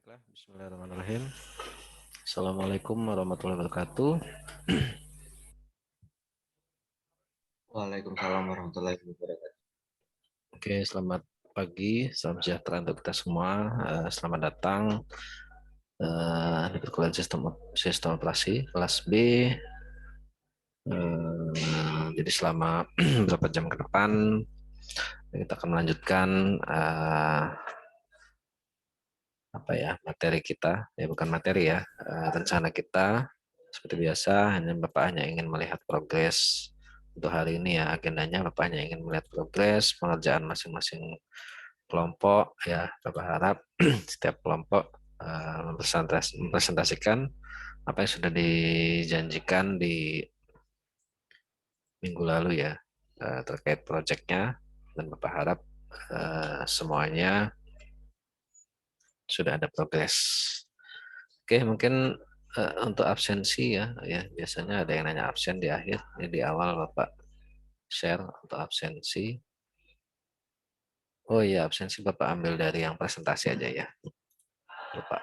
Baiklah, bismillahirrahmanirrahim. Assalamualaikum warahmatullahi wabarakatuh. Waalaikumsalam warahmatullahi wabarakatuh. Oke, selamat pagi, salam sejahtera untuk kita semua. Selamat datang di perkuliahan sistem operasi kelas B. Jadi selama beberapa jam ke depan kita akan melanjutkan materi kita, ya bukan materi ya, rencana kita. Seperti biasa, Bapak hanya ingin melihat progres untuk hari ini ya. Agendanya Bapak hanya ingin melihat progres pengerjaan masing-masing kelompok ya. Bapak harap setiap kelompok mempresentasikan apa yang sudah dijanjikan di minggu lalu ya, terkait proyeknya, dan Bapak harap semuanya sudah ada progres. Oke, mungkin untuk absensi ya, biasanya ada yang nanya absen di akhir. Ini di awal Bapak share untuk absensi. Oh iya, absensi Bapak ambil dari yang presentasi aja ya, Bapak.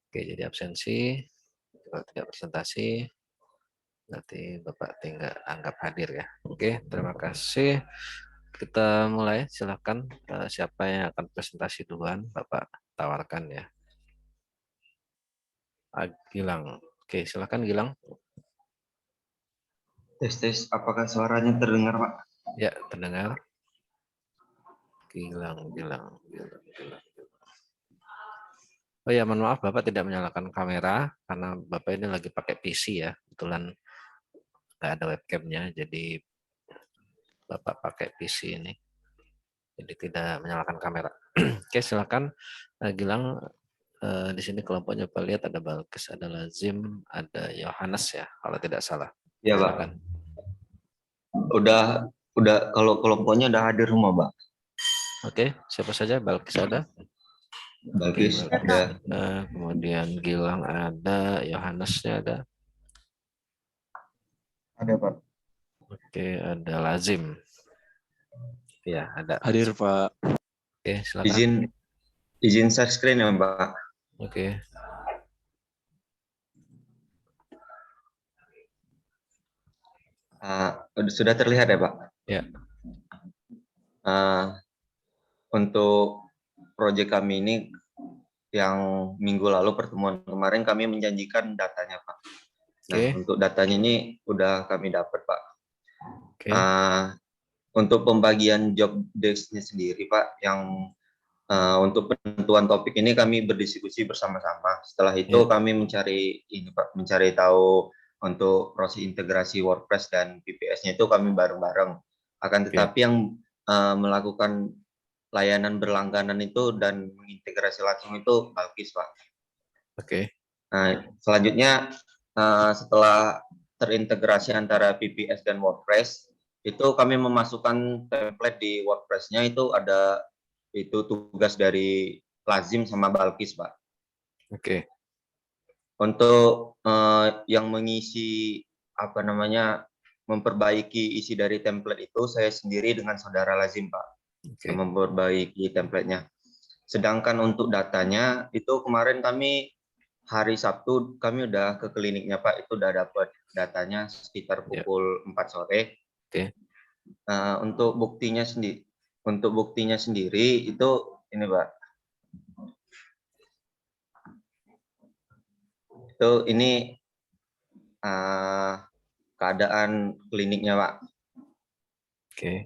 Oke, jadi absensi kalau tidak presentasi berarti Bapak tinggal anggap hadir ya. Oke, terima kasih. Kita mulai, silakan. Siapa yang akan presentasi duluan, Bapak tawarkan ya. Gilang. Oke, silakan Gilang. Tes, apakah suaranya terdengar, Pak? Ya, terdengar. Gilang. Oh ya, mohon maaf Bapak tidak menyalakan kamera karena Bapak ini lagi pakai PC ya. Kebetulan nggak ada webcamnya, jadi Bapak pakai PC ini. Jadi tidak menyalakan kamera. Oke, silakan Gilang. Di sini kelompoknya Bapak lihat ada Balkis, ada Lazim, ada Yohanes ya, kalau tidak salah. Ya, Pak. Silakan. Udah kalau kelompoknya udah hadir semua, Pak. Oke, siapa saja? Balkis ada. Oke, Bagus, Balkis ada. ada. Kemudian Gilang ada, Yohanesnya ada. Ada, Pak. Oke, ada Lazim. Ya, ada. Hadir, Pak. Oke, silakan. Izin share screen ya, Pak. Oke. Sudah terlihat ya, Pak? Ya. Untuk proyek kami ini yang minggu lalu pertemuan kemarin kami menjanjikan datanya, Pak. Nah, Oke. untuk datanya ini udah kami dapat, Pak. Oke. Untuk pembagian job desk-nya sendiri, Pak, yang untuk penentuan topik ini kami berdiskusi bersama-sama. Setelah itu kami mencari tahu untuk proses integrasi WordPress dan PPS-nya itu kami bareng-bareng. Akan tetapi yang melakukan layanan berlangganan itu dan mengintegrasi langsung itu Balkis, Pak. Oke. Nah, selanjutnya setelah terintegrasi antara PPS dan WordPress, itu kami memasukkan template di WordPress-nya itu tugas dari Lazim sama Balkis, Pak. Oke. Untuk yang mengisi memperbaiki isi dari template itu saya sendiri dengan saudara Lazim, Pak. Oke. Memperbaiki template-nya. Sedangkan untuk datanya itu kemarin kami hari Sabtu kami udah ke kliniknya, Pak. Itu udah dapat datanya sekitar pukul 4 sore. Oke. Untuk buktinya sendiri itu ini, Pak. Itu ini keadaan kliniknya, Pak. Oke.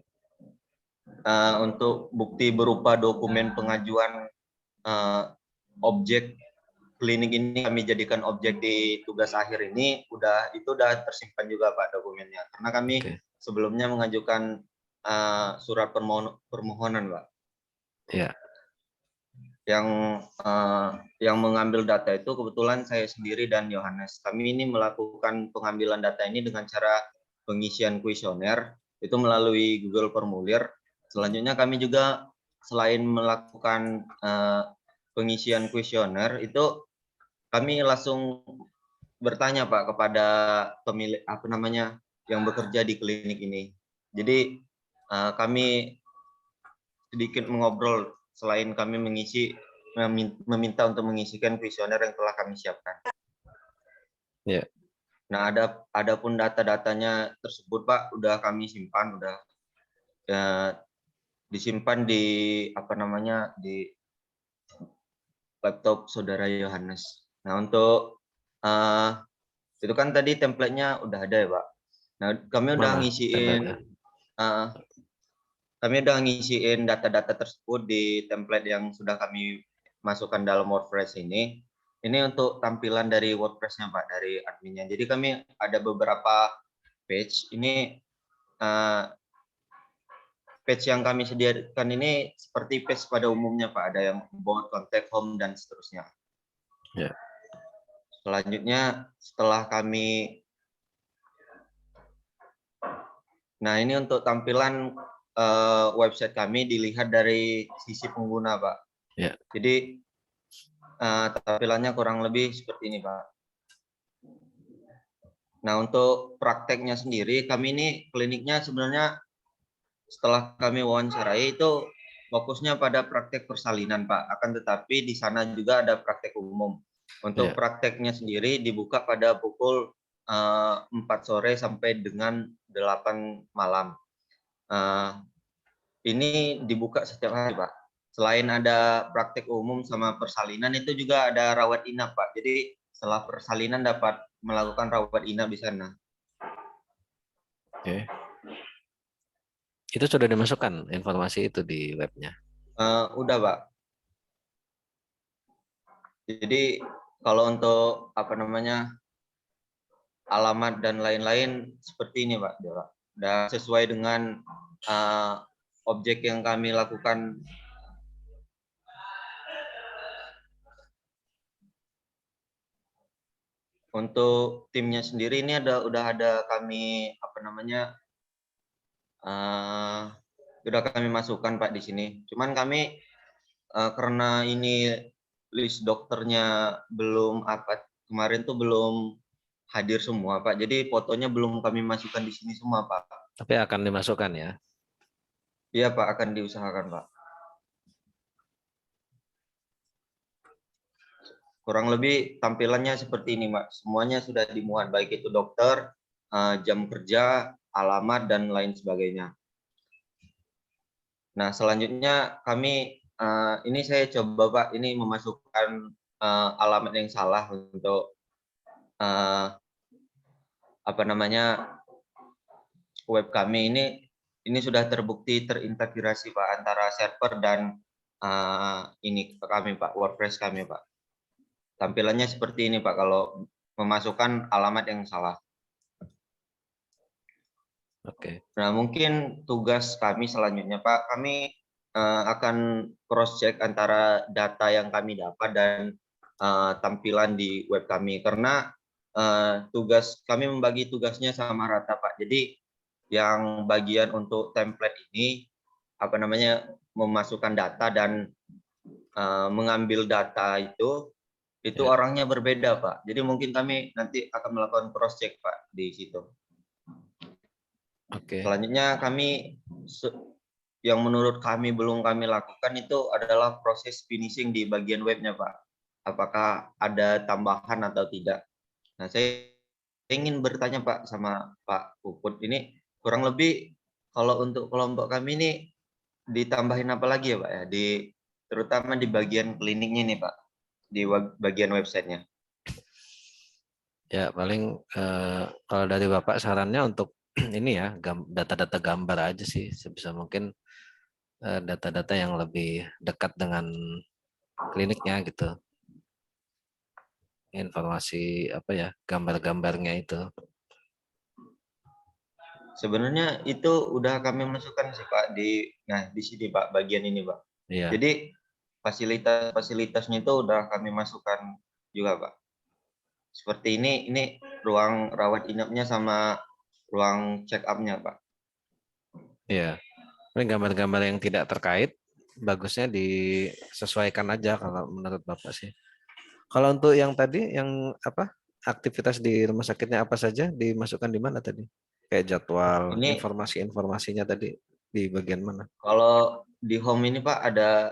Untuk bukti berupa dokumen pengajuan objek klinik ini kami jadikan objek di tugas akhir ini itu udah tersimpan juga, Pak, dokumennya. Karena kami sebelumnya mengajukan surat permohonan, Pak. Ya. Yang mengambil data itu kebetulan saya sendiri dan Yohanes. Kami ini melakukan pengambilan data ini dengan cara pengisian kuesioner itu melalui Google Formulir. Selanjutnya kami juga selain melakukan pengisian kuesioner itu kami langsung bertanya, Pak, kepada pemilik yang bekerja di klinik ini. Jadi kami sedikit mengobrol selain kami mengisi meminta untuk mengisikan kuesioner yang telah kami siapkan. Ya. Nah, adapun data-datanya tersebut Pak, udah kami simpan, udah disimpan di di laptop saudara Yohanes. Nah, untuk itu kan tadi template-nya udah ada ya Pak. Nah, Mana template-nya? Kami udah ngisiin data-data tersebut di template yang sudah kami masukkan dalam WordPress ini. Ini untuk tampilan dari WordPress-nya Pak, dari adminnya. Jadi kami ada beberapa page. Ini page yang kami sediakan ini seperti page pada umumnya Pak. Ada yang about, contact, home, dan seterusnya. Ya. Selanjutnya setelah kami, nah ini untuk tampilan website kami dilihat dari sisi pengguna Pak. Ya. Jadi tampilannya kurang lebih seperti ini Pak. Nah untuk prakteknya sendiri, kami ini kliniknya sebenarnya setelah kami wawancarai itu fokusnya pada praktek persalinan Pak. Akan tetapi di sana juga ada praktek umum. Untuk prakteknya sendiri dibuka pada pukul 4 sore sampai dengan 8 malam. Ini dibuka setiap hari Pak. Selain ada praktek umum sama persalinan, itu juga ada rawat inap Pak. Jadi setelah persalinan dapat melakukan rawat inap di sana. Oke. Itu sudah dimasukkan informasi itu di webnya? Udah Pak. Jadi kalau untuk alamat dan lain-lain seperti ini Pak. Udah sesuai dengan objek yang kami lakukan. Untuk timnya sendiri ini udah ada kami sudah kami masukkan Pak di sini. Cuman kami karena ini list dokternya kemarin tuh belum hadir semua Pak. Jadi fotonya belum kami masukkan di sini semua Pak. Tapi akan dimasukkan ya? Iya Pak, akan diusahakan Pak. Kurang lebih tampilannya seperti ini Pak. Semuanya sudah dimuat, baik itu dokter, jam kerja, alamat, dan lain sebagainya. Nah, selanjutnya kami, ini saya coba Pak, ini memasukkan alamat yang salah untuk web kami ini sudah terbukti terintegrasi Pak antara server dan ini kami Pak, WordPress kami Pak. Tampilannya seperti ini Pak kalau memasukkan alamat yang salah. Oke. Nah, mungkin tugas kami selanjutnya Pak, kami akan cross check antara data yang kami dapat dan tampilan di web kami karena tugas kami membagi tugasnya sama rata Pak. Jadi yang bagian untuk template ini memasukkan data dan mengambil data itu orangnya berbeda Pak. Jadi mungkin kami nanti akan melakukan cross check Pak di situ. Oke. Selanjutnya kami yang menurut kami belum kami lakukan itu adalah proses finishing di bagian webnya Pak. Apakah ada tambahan atau tidak? Nah, saya ingin bertanya Pak sama Pak Puput ini kurang lebih kalau untuk kelompok kami ini ditambahin apa lagi ya Pak ya? Terutama di bagian kliniknya nih Pak, di bagian websitenya. Ya paling kalau dari Bapak sarannya untuk ini ya data-data gambar aja sih sebisa mungkin, data-data yang lebih dekat dengan kliniknya gitu. Informasi gambar-gambarnya itu. Sebenarnya itu udah kami masukkan sih Pak di sini Pak bagian ini Pak. Iya. Jadi fasilitasnya itu udah kami masukkan juga Pak. Seperti ini ruang rawat inapnya sama ruang check up-nya Pak. Iya. Ini gambar-gambar yang tidak terkait bagusnya disesuaikan aja kalau menurut Bapak sih. Kalau untuk yang tadi yang aktivitas di rumah sakitnya apa saja dimasukkan di mana tadi? Kayak jadwal, Ini informasinya tadi di bagian mana? kalau di home ini Pak ada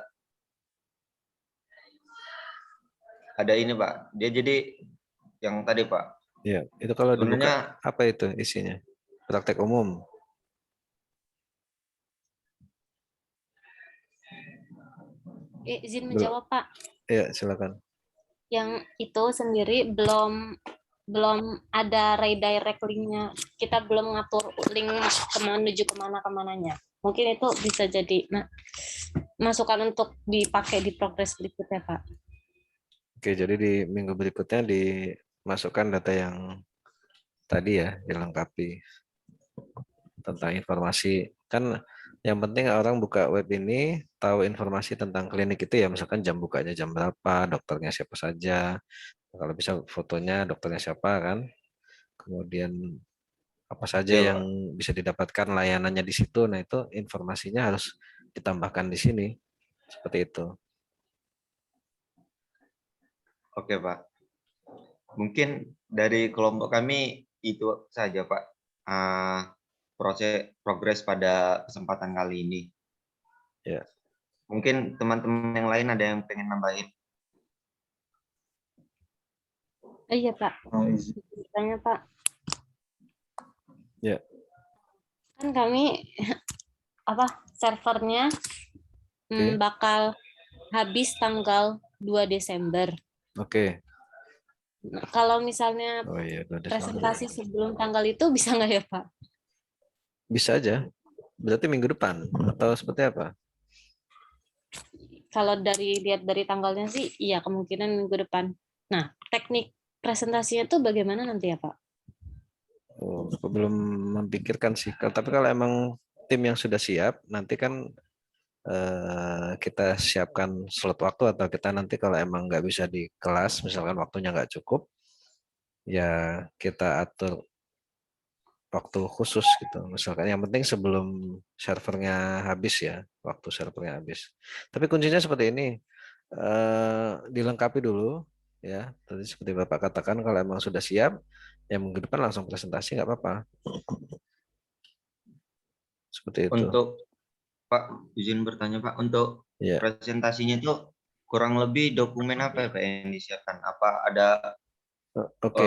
ada ini Pak. Dia jadi yang tadi Pak. Ya, itu kalau dibuka Sebenarnya apa itu isinya? Praktek umum. Izin Belum. menjawab Pak. Ya, silakan. Yang itu sendiri belum belum ada redirect linknya. Kita belum ngatur link menuju kemananya. Mungkin itu bisa jadi masukan untuk dipakai di progres berikutnya, Pak. Oke, jadi di minggu berikutnya dimasukkan data yang tadi ya, dilengkapi tentang informasi. Kan yang penting orang buka web ini tahu informasi tentang klinik itu ya, misalkan jam bukanya jam berapa, dokternya siapa saja, kalau bisa fotonya dokternya siapa kan, kemudian apa saja ya yang Pak. bisa didapatkan layanannya di situ. Nah, itu informasinya harus ditambahkan di sini. Seperti itu. Oke Pak. Mungkin dari kelompok kami itu saja Pak. Proses progres pada kesempatan kali ini. Ya. Mungkin teman-teman yang lain ada yang pengen nambahin. Iya Pak. Tanya Pak. Ya. Kan kami servernya bakal habis tanggal 2 Desember. Oke. Nah, kalau misalnya iya, presentasi sebelum tanggal itu bisa nggak ya Pak? Bisa aja. Berarti minggu depan atau seperti apa? Kalau lihat dari tanggalnya sih, iya kemungkinan minggu depan. Nah, teknik presentasinya tuh bagaimana nanti ya Pak? Oh, aku belum memikirkan sih. Tapi kalau emang tim yang sudah siap, nanti kan kita siapkan slot waktu, atau kita nanti kalau emang nggak bisa di kelas, misalkan waktunya nggak cukup, ya kita atur waktu khusus gitu. Misalkan yang penting sebelum servernya habis ya, waktu servernya habis. Tapi kuncinya seperti ini, dilengkapi dulu ya. Tadi seperti Bapak katakan, kalau emang sudah siap, ya minggu depan langsung presentasi nggak apa-apa. Seperti itu. Untuk Pak, izin bertanya Pak, untuk Ya. presentasinya itu kurang lebih dokumen apa ya Pak yang disiapkan? Apa ada Oke.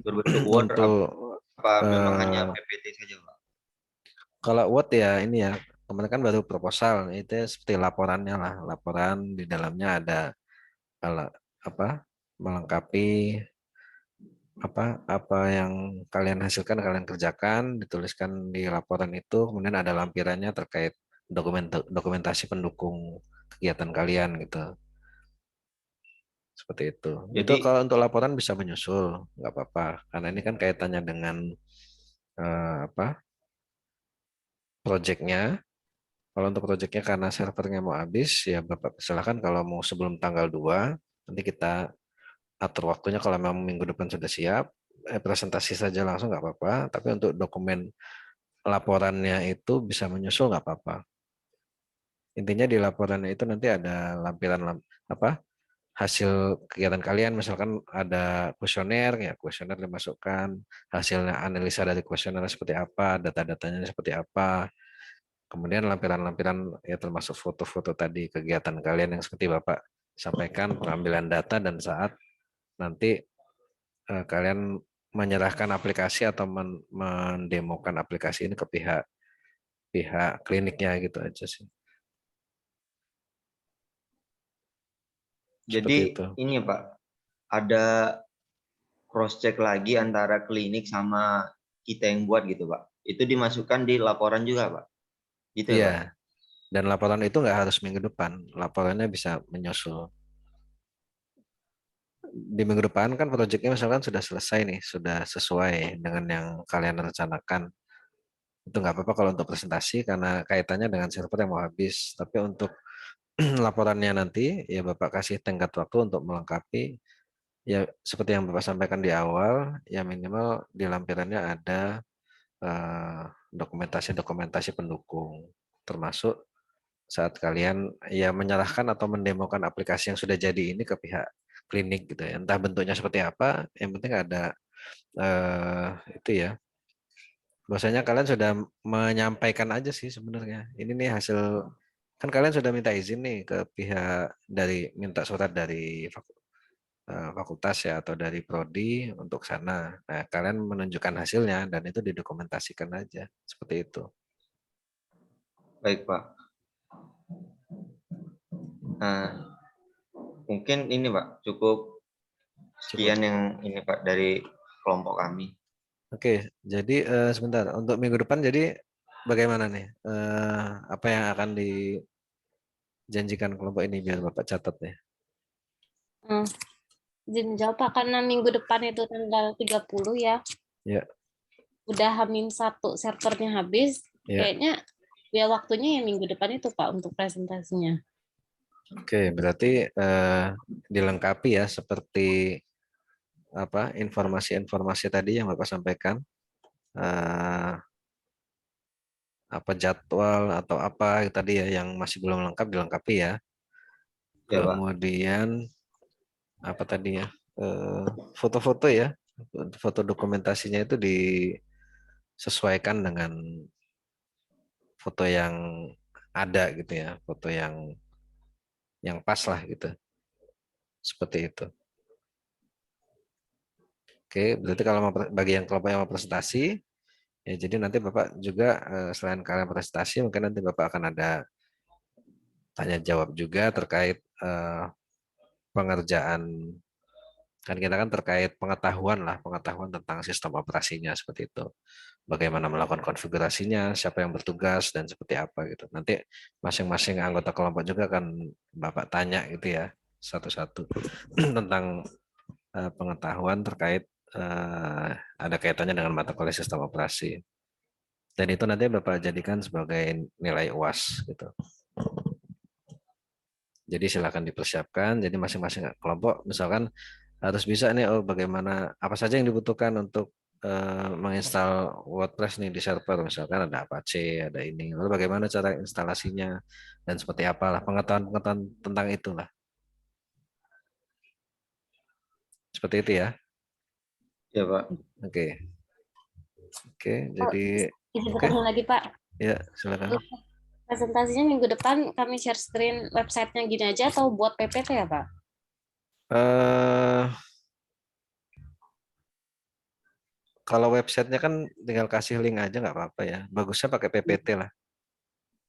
berbentuk Word, Untuk apa memang hanya PPT saja Pak? kalau Word ya ini ya, kemarin kan baru proposal, itu seperti laporannya lah. Laporan di dalamnya ada apa melengkapi apa yang kalian hasilkan, kalian kerjakan, dituliskan di laporan itu, kemudian ada lampirannya terkait dokumentasi pendukung kegiatan kalian gitu. Seperti itu. Itu Jadi kalau untuk laporan bisa menyusul, nggak apa-apa, karena ini kan kaitannya dengan proyeknya. Kalau untuk proyeknya karena servernya mau habis, ya Bapak silakan kalau mau sebelum tanggal 2, nanti kita atur waktunya. Kalau memang minggu depan sudah siap, presentasi saja langsung nggak apa-apa. Tapi untuk dokumen laporannya itu bisa menyusul nggak apa-apa. Intinya di laporannya itu nanti ada lampiran apa hasil kegiatan kalian, misalkan ada kuesioner ya, kuesioner dimasukkan, hasilnya analisa dari kuesioner seperti apa, data-datanya seperti apa. Kemudian lampiran-lampiran ya termasuk foto-foto tadi kegiatan kalian yang seperti Bapak sampaikan, pengambilan data, dan saat nanti kalian menyerahkan aplikasi atau mendemokan aplikasi ini ke pihak pihak kliniknya gitu aja sih. Seperti jadi itu. ini Pak, ada cross check lagi antara klinik sama kita yang buat gitu Pak. Itu dimasukkan di laporan juga Pak. Gitu ya Iya. Pak. Dan laporan itu nggak harus minggu depan. Laporannya bisa menyusul. Di minggu depan kan proyeknya misalkan sudah selesai nih, sudah sesuai dengan yang kalian rencanakan. Itu nggak apa-apa kalau untuk presentasi karena kaitannya dengan server yang mau habis. Tapi untuk laporannya nanti, ya Bapak kasih tenggat waktu untuk melengkapi. Ya seperti yang Bapak sampaikan di awal, ya minimal di lampirannya ada dokumentasi-dokumentasi pendukung. Termasuk saat kalian ya menyerahkan atau mendemokan aplikasi yang sudah jadi ini ke pihak klinik gitu ya. Entah bentuknya seperti apa, yang penting ada itu ya. Bahwasanya kalian sudah menyampaikan aja sih sebenarnya. Ini nih hasil, kan kalian sudah minta izin nih ke pihak dari minta surat dari fakultas ya atau dari prodi untuk sana. Nah, kalian menunjukkan hasilnya dan itu didokumentasikan aja seperti itu. Baik, Pak. Nah, mungkin ini, Pak, cukup sekian yang ini, Pak, dari kelompok kami. Oke, jadi sebentar untuk minggu depan jadi bagaimana nih? Apa yang akan dijanjikan kelompok ini biar Bapak catat nih? Izin jawab Pak, karena minggu depan itu tanggal 30 ya. Ya. Udah H-1 servernya habis. Ya. Kayaknya ya waktunya ya minggu depan itu Pak untuk presentasinya. Oke, berarti dilengkapi ya seperti apa informasi-informasi tadi yang Bapak sampaikan. Apa jadwal atau apa tadi ya yang masih belum lengkap dilengkapi ya. Ya, Pak. Kemudian apa tadi ya? Foto-foto ya. Foto dokumentasinya itu disesuaikan dengan foto yang ada gitu ya, foto yang pas lah gitu. Seperti itu. Oke, berarti kalau bagi yang kelompok yang mau presentasi, ya jadi nanti Bapak juga selain kalian presentasi, mungkin nanti Bapak akan ada tanya jawab juga terkait pengerjaan, kan kita kan terkait pengetahuan tentang sistem operasinya seperti itu. Bagaimana melakukan konfigurasinya, siapa yang bertugas dan seperti apa gitu. Nanti masing-masing anggota kelompok juga akan Bapak tanya gitu ya satu-satu tentang pengetahuan terkait ada kaitannya dengan mata kuliah sistem operasi. Dan itu nanti Bapak jadikan sebagai nilai UAS gitu. Jadi silakan dipersiapkan. Jadi masing-masing kelompok misalkan harus bisa nih bagaimana apa saja yang dibutuhkan untuk menginstal WordPress nih di server, misalkan ada Apache, ada ini. Lalu bagaimana cara instalasinya dan seperti apalah pengetahuan tentang itulah. Seperti itu ya. Ya, Pak. Oke. Oke, jadi Izin bertanya lagi Pak. Ya, silakan. Presentasinya minggu depan kami share screen websitenya gini aja atau buat PPT ya Pak? Kalau websitenya kan tinggal kasih link aja nggak apa-apa ya. Bagusnya pakai PPT lah.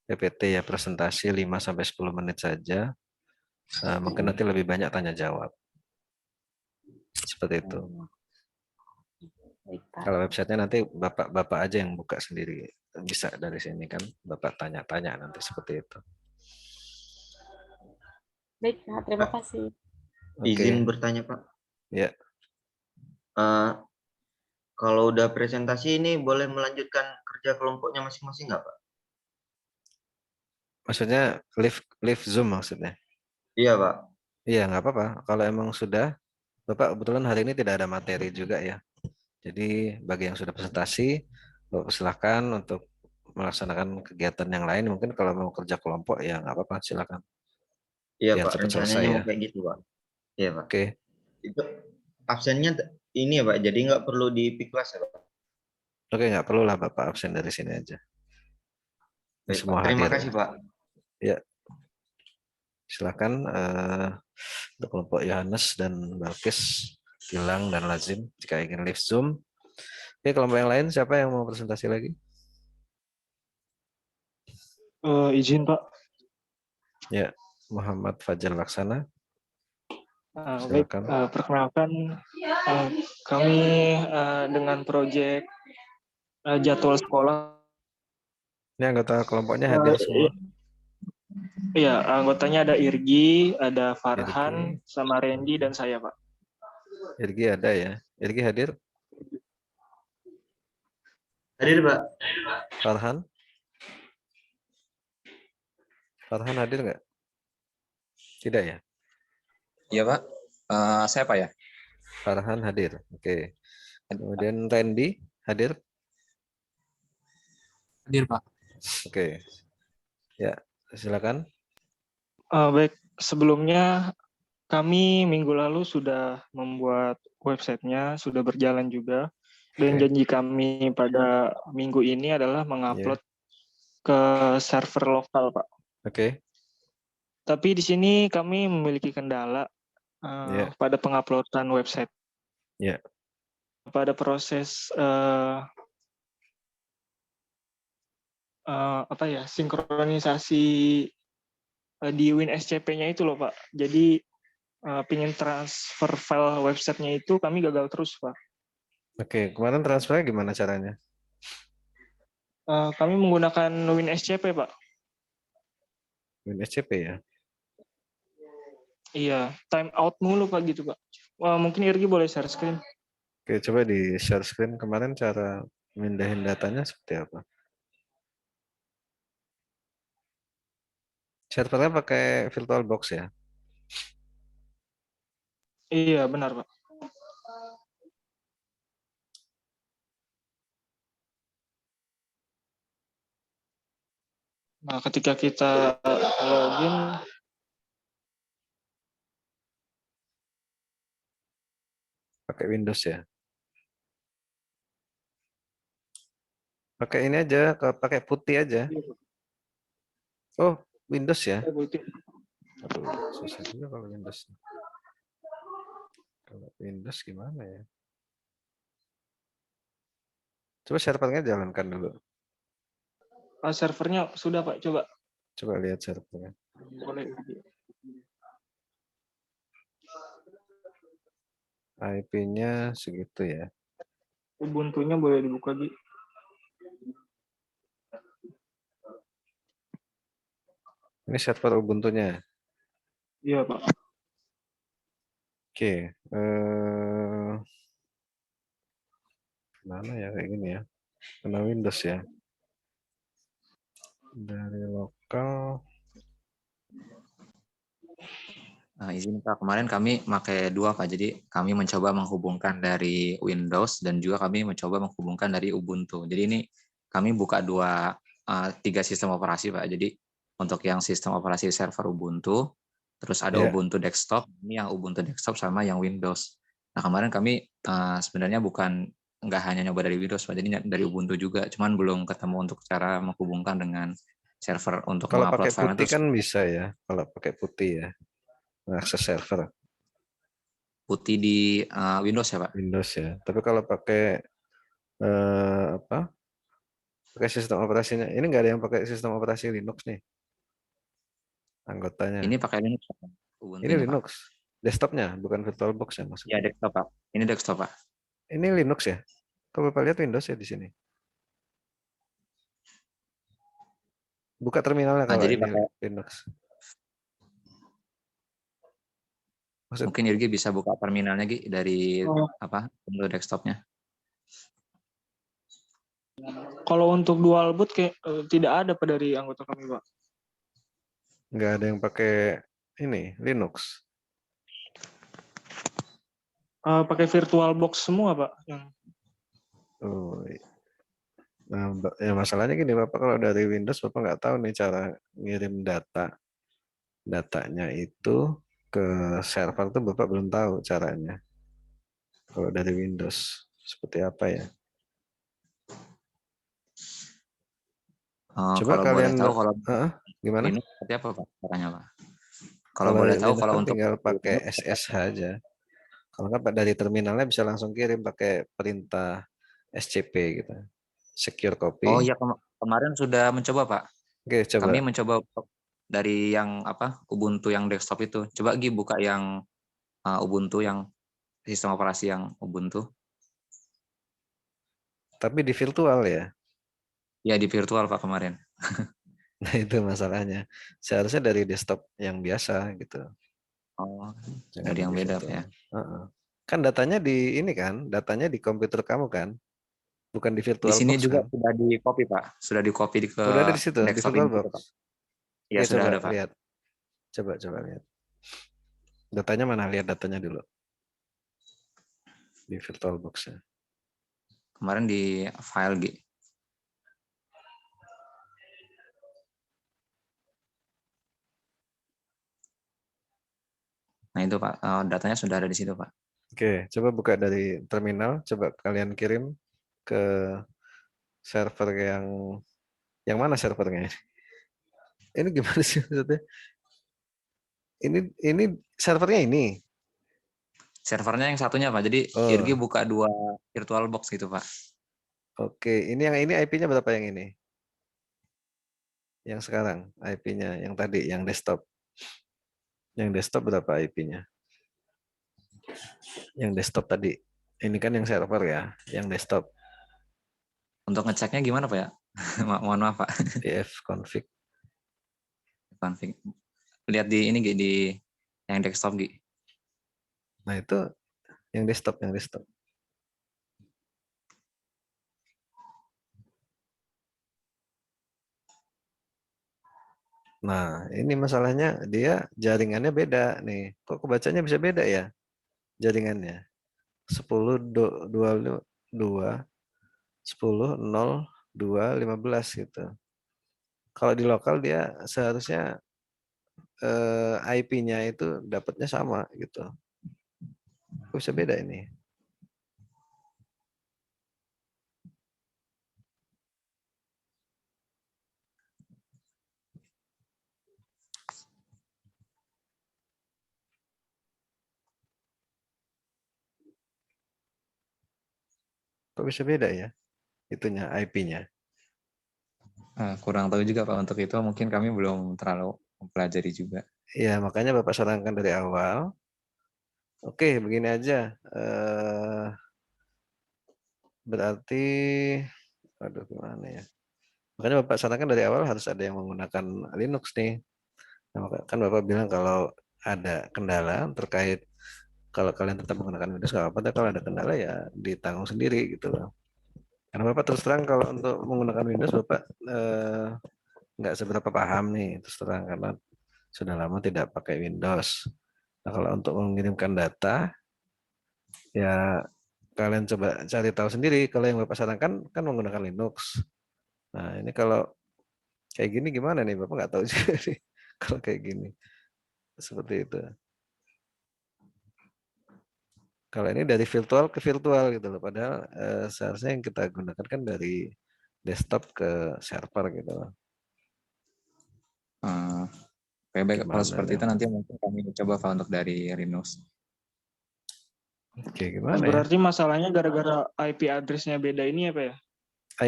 PPT ya presentasi 5-10 menit saja. Mungkin nanti lebih banyak tanya jawab. Seperti itu. Kalau websitenya nanti Bapak aja yang buka sendiri. Bisa dari sini kan Bapak tanya-tanya nanti seperti itu. Baik, Pak. Terima kasih. Izin bertanya, Pak. Ya. Kalau udah presentasi ini boleh melanjutkan kerja kelompoknya masing-masing nggak, Pak? Maksudnya live Zoom maksudnya? Iya, Pak. Iya, nggak apa-apa. Kalau emang sudah, Bapak kebetulan hari ini tidak ada materi juga ya. Jadi bagi yang sudah presentasi, Bapak silakan untuk melaksanakan kegiatan yang lain. Mungkin kalau mau kerja kelompok ya nggak apa-apa, silakan. Iya, Biar Pak. cepat selesai Rencananya ya. mau kayak gitu, Pak. Iya, Pak. Oke. Itu absennya ini ya, Pak. Jadi nggak perlu di pick class ya, Pak. Oke, nggak perlu lah Bapak absen dari sini aja. Baik, Semua Pak. Terima hadir kasih, ya. Pak. Ya, silakan untuk kelompok Yohanes dan Balkis, Gilang dan Lazim jika ingin live Zoom. Oke, kelompok yang lain siapa yang mau presentasi lagi? Izin Pak. Ya, Muhammad Fajar Laksana. Baik, perkenalkan kami dengan proyek jadwal sekolah. Ini anggota kelompoknya hadir semua. Iya, anggotanya ada Irgi, ada Farhan, sama Randy dan saya, Pak. Irgi ada ya? Irgi hadir? Hadir, Pak. Farhan? Farhan hadir nggak? Tidak ya? Iya Pak, saya Pak ya? Farhan hadir, oke. Kemudian Randy hadir? Hadir Pak. Oke, ya silakan. Baik, sebelumnya kami minggu lalu sudah membuat websitenya, sudah berjalan juga. Dan janji kami pada minggu ini adalah mengupload ke server lokal, Pak. Oke. Tapi di sini kami memiliki kendala. Ya, pada penguploadan website. ya. Pada proses apa ya, sinkronisasi di WinSCP-nya itu loh Pak. Jadi pingin transfer file websitenya itu kami gagal terus Pak. Oke, kemarin transfernya gimana caranya? Kami menggunakan WinSCP Pak. WinSCP ya? Iya, time out mulu Pak gitu Pak. Wah, mungkin Irgi boleh share screen. Oke, coba di share screen kemarin cara mindahin datanya seperti apa? Servernya pakai VirtualBox ya? Iya, benar Pak. Nah, ketika kita login, Pakai Windows ya? Pakai ini aja, pakai putih aja. Oh, Windows ya? Aduh, susah juga kalau Windows. Kalau Windows gimana ya? Coba servernya jalankan dulu. servernya sudah Pak, coba. Coba lihat servernya. Boleh. IP-nya segitu ya. Ubuntu-nya boleh dibuka Gi. Ini server Ubuntu-nya. Iya Pak. Oke. Mana ya kayak gini ya? Kena Windows ya. Dari lokal. Izin Pak, kemarin kami pakai dua Pak. Jadi kami mencoba menghubungkan dari Windows dan juga kami mencoba menghubungkan dari Ubuntu. Jadi ini kami buka tiga sistem operasi Pak. Jadi untuk yang sistem operasi server Ubuntu, terus ada Ya. Ubuntu desktop, ini yang Ubuntu desktop sama yang Windows. Nah kemarin kami sebenarnya nggak hanya nyoba dari Windows Pak, jadi dari Ubuntu juga, cuman belum ketemu untuk cara menghubungkan dengan server untuk Kalau mengupload pakai file putih itu. kan bisa ya. Kalau pakai putih ya. Akses server Putih di Windows ya Pak? Windows ya. Tapi kalau pakai apa? Pakai sistem operasinya. Ini nggak ada yang pakai sistem operasi Linux nih. Anggotanya. Ini pakai Linux Pak. Ubuntu Ini ini Pak. Linux. Desktopnya bukan VirtualBox ya Ya maksudnya. desktop Pak. Ini desktop Pak. Ini Linux ya. Kalau Bapak lihat Windows ya di sini. Buka terminalnya Nah, kalau jadi ini pakai Linux. mungkin Irgi bisa buka terminalnya Gi dari Oh, untuk desktopnya. kalau untuk dual boot kayak tidak ada Pak dari anggota kami Pak. Nggak ada yang pakai ini Linux. Pakai VirtualBox semua Pak. Oh, nah, ya masalahnya gini Bapak, kalau dari Windows Bapak nggak tahu nih cara ngirim datanya itu ke server tuh Bapak belum tahu caranya. Kalau dari Windows seperti apa ya? Coba Kalau boleh kalian tahu kalau gimana? Linux seperti apa Pak caranya Pak? Kalau Kalau boleh tahu Linux kalau kan untuk tinggal pakai Linux, SSH aja. Kalau nggak dari terminalnya bisa langsung kirim pakai perintah SCP gitu. Secure oh copy. ya kemarin sudah mencoba Pak. Oke, Kami coba. mencoba dari yang Ubuntu yang desktop itu. Coba Gi buka yang Ubuntu yang sistem operasi yang Ubuntu. Tapi di virtual ya. Ya di virtual Pak kemarin. Nah itu masalahnya. Seharusnya dari desktop yang biasa gitu. Oh, Jangan dari yang di beda Pak ya. virtual. Kan datanya di ini kan, datanya di komputer kamu kan, bukan di Di sini VirtualBox juga kan. sudah di copy Pak. Sudah di copy ke Udah ada di situ, di desktop ini VirtualBox. juga Pak. Ya Oke, sudah coba ada Pak. lihat. Coba lihat. Datanya mana? Lihat datanya dulu. Di VirtualBox ya. Kemarin di file G. Nah itu Pak, datanya sudah ada di situ Pak. Oke, coba buka dari terminal, coba kalian kirim ke server yang mana servernya? Ini gimana sih maksudnya? Ini servernya ini. servernya yang satunya Pak. Jadi Irgi Oh, buka 2 virtual box gitu Pak. oke. Ini yang ini IP-nya berapa yang ini? Yang sekarang IP-nya yang tadi yang desktop. Yang desktop berapa IP-nya? Yang desktop tadi. Ini kan yang server ya, yang desktop. Untuk ngeceknya gimana Pak ya? Mohon maaf Pak. df config. Config. Lihat di ini Gi, di yang desktop Gi. Nah, itu yang desktop, yang desktop. Nah, ini masalahnya dia jaringannya beda nih. Kok kebacanya bisa beda ya jaringannya? 10 2 10 0 2 15 gitu. Kalau di lokal dia seharusnya IP-nya itu dapatnya sama gitu. Kok bisa beda ini? Kok bisa beda ya itunya IP-nya? Kurang tahu juga Pak untuk itu. Mungkin kami belum terlalu mempelajari juga. Ya, makanya Bapak sarankan dari awal. Oke, begini aja. Berarti, aduh gimana ya? Makanya Bapak sarankan dari awal harus ada yang menggunakan Linux nih. Nah, kan Bapak bilang kalau ada kendala terkait kalau kalian tetap menggunakan Windows nggak apa-apa, tapi kalau ada kendala ya ditanggung sendiri gitu loh. Karena Bapak terus terang kalau untuk menggunakan Windows Bapak nggak seberapa paham nih terus terang karena sudah lama tidak pakai Windows. Nah, kalau untuk mengirimkan data ya kalian coba cari tahu sendiri. Kalau yang Bapak sarankan kan menggunakan Linux. Nah, ini kalau kayak gini gimana nih? Bapak nggak tahu juga nih. Kalau kayak gini. Seperti itu. Kalau ini dari virtual ke virtual gitu loh. Padahal seharusnya yang kita gunakan kan dari desktop ke server gitu loh. Oke, baik. Kalau Gimana seperti nih? itu nanti mungkin kami coba Pak untuk dari Linux. Oke, gimana ya? Berarti masalahnya gara-gara IP address-nya beda ini ya Pak ya?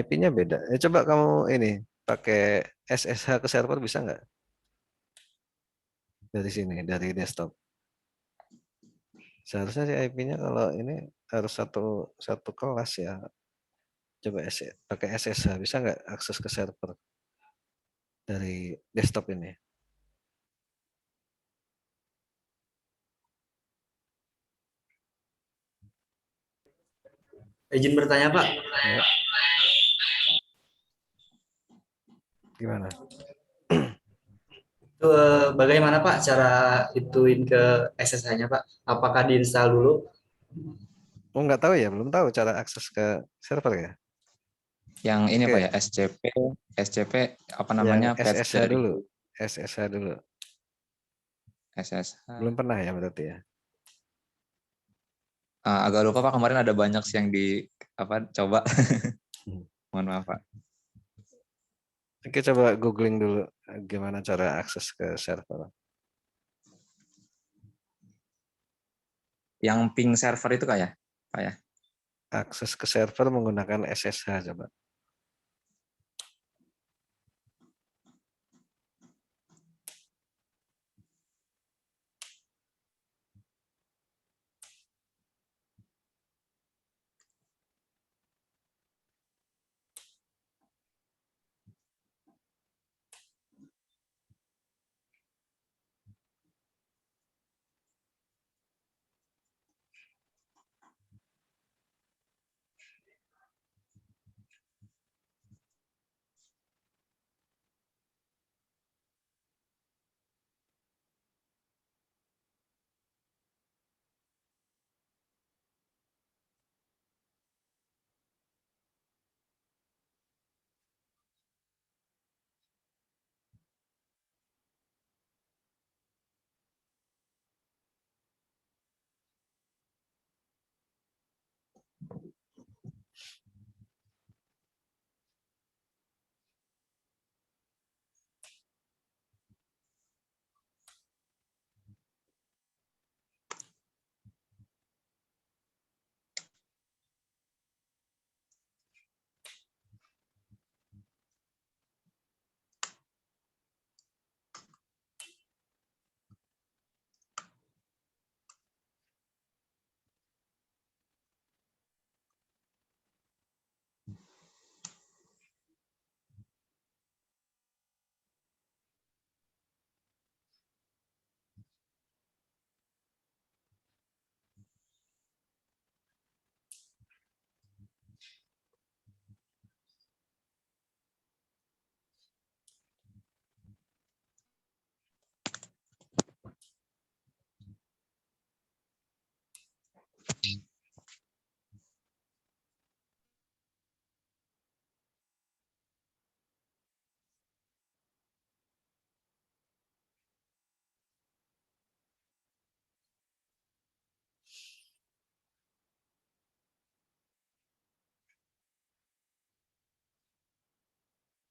IP-nya beda. Coba kamu ini pakai SSH ke server bisa nggak? Dari sini, dari desktop. Seharusnya sih IP-nya kalau ini harus satu satu kelas ya. Coba pakai SSH bisa nggak akses ke server dari desktop ini? Izin bertanya Pak, Ya, gimana? itu bagaimana Pak cara ituin ke SSH-nya Pak? Apakah diinstal dulu? Oh nggak tahu ya, belum tahu cara akses ke server ya. Yang ini Pak ya, Oke, SCP apa yang namanya, patch SSH dari dulu, SSH dulu. Belum SSH. pernah ya berarti ya. Agak lupa Pak, kemarin ada banyak sih yang di apa coba. Hmm. Mohon maaf Pak. Oke, coba googling dulu gimana cara akses ke server. Yang ping server itu Kak ya? Pak ya? Akses ke server menggunakan SSH coba.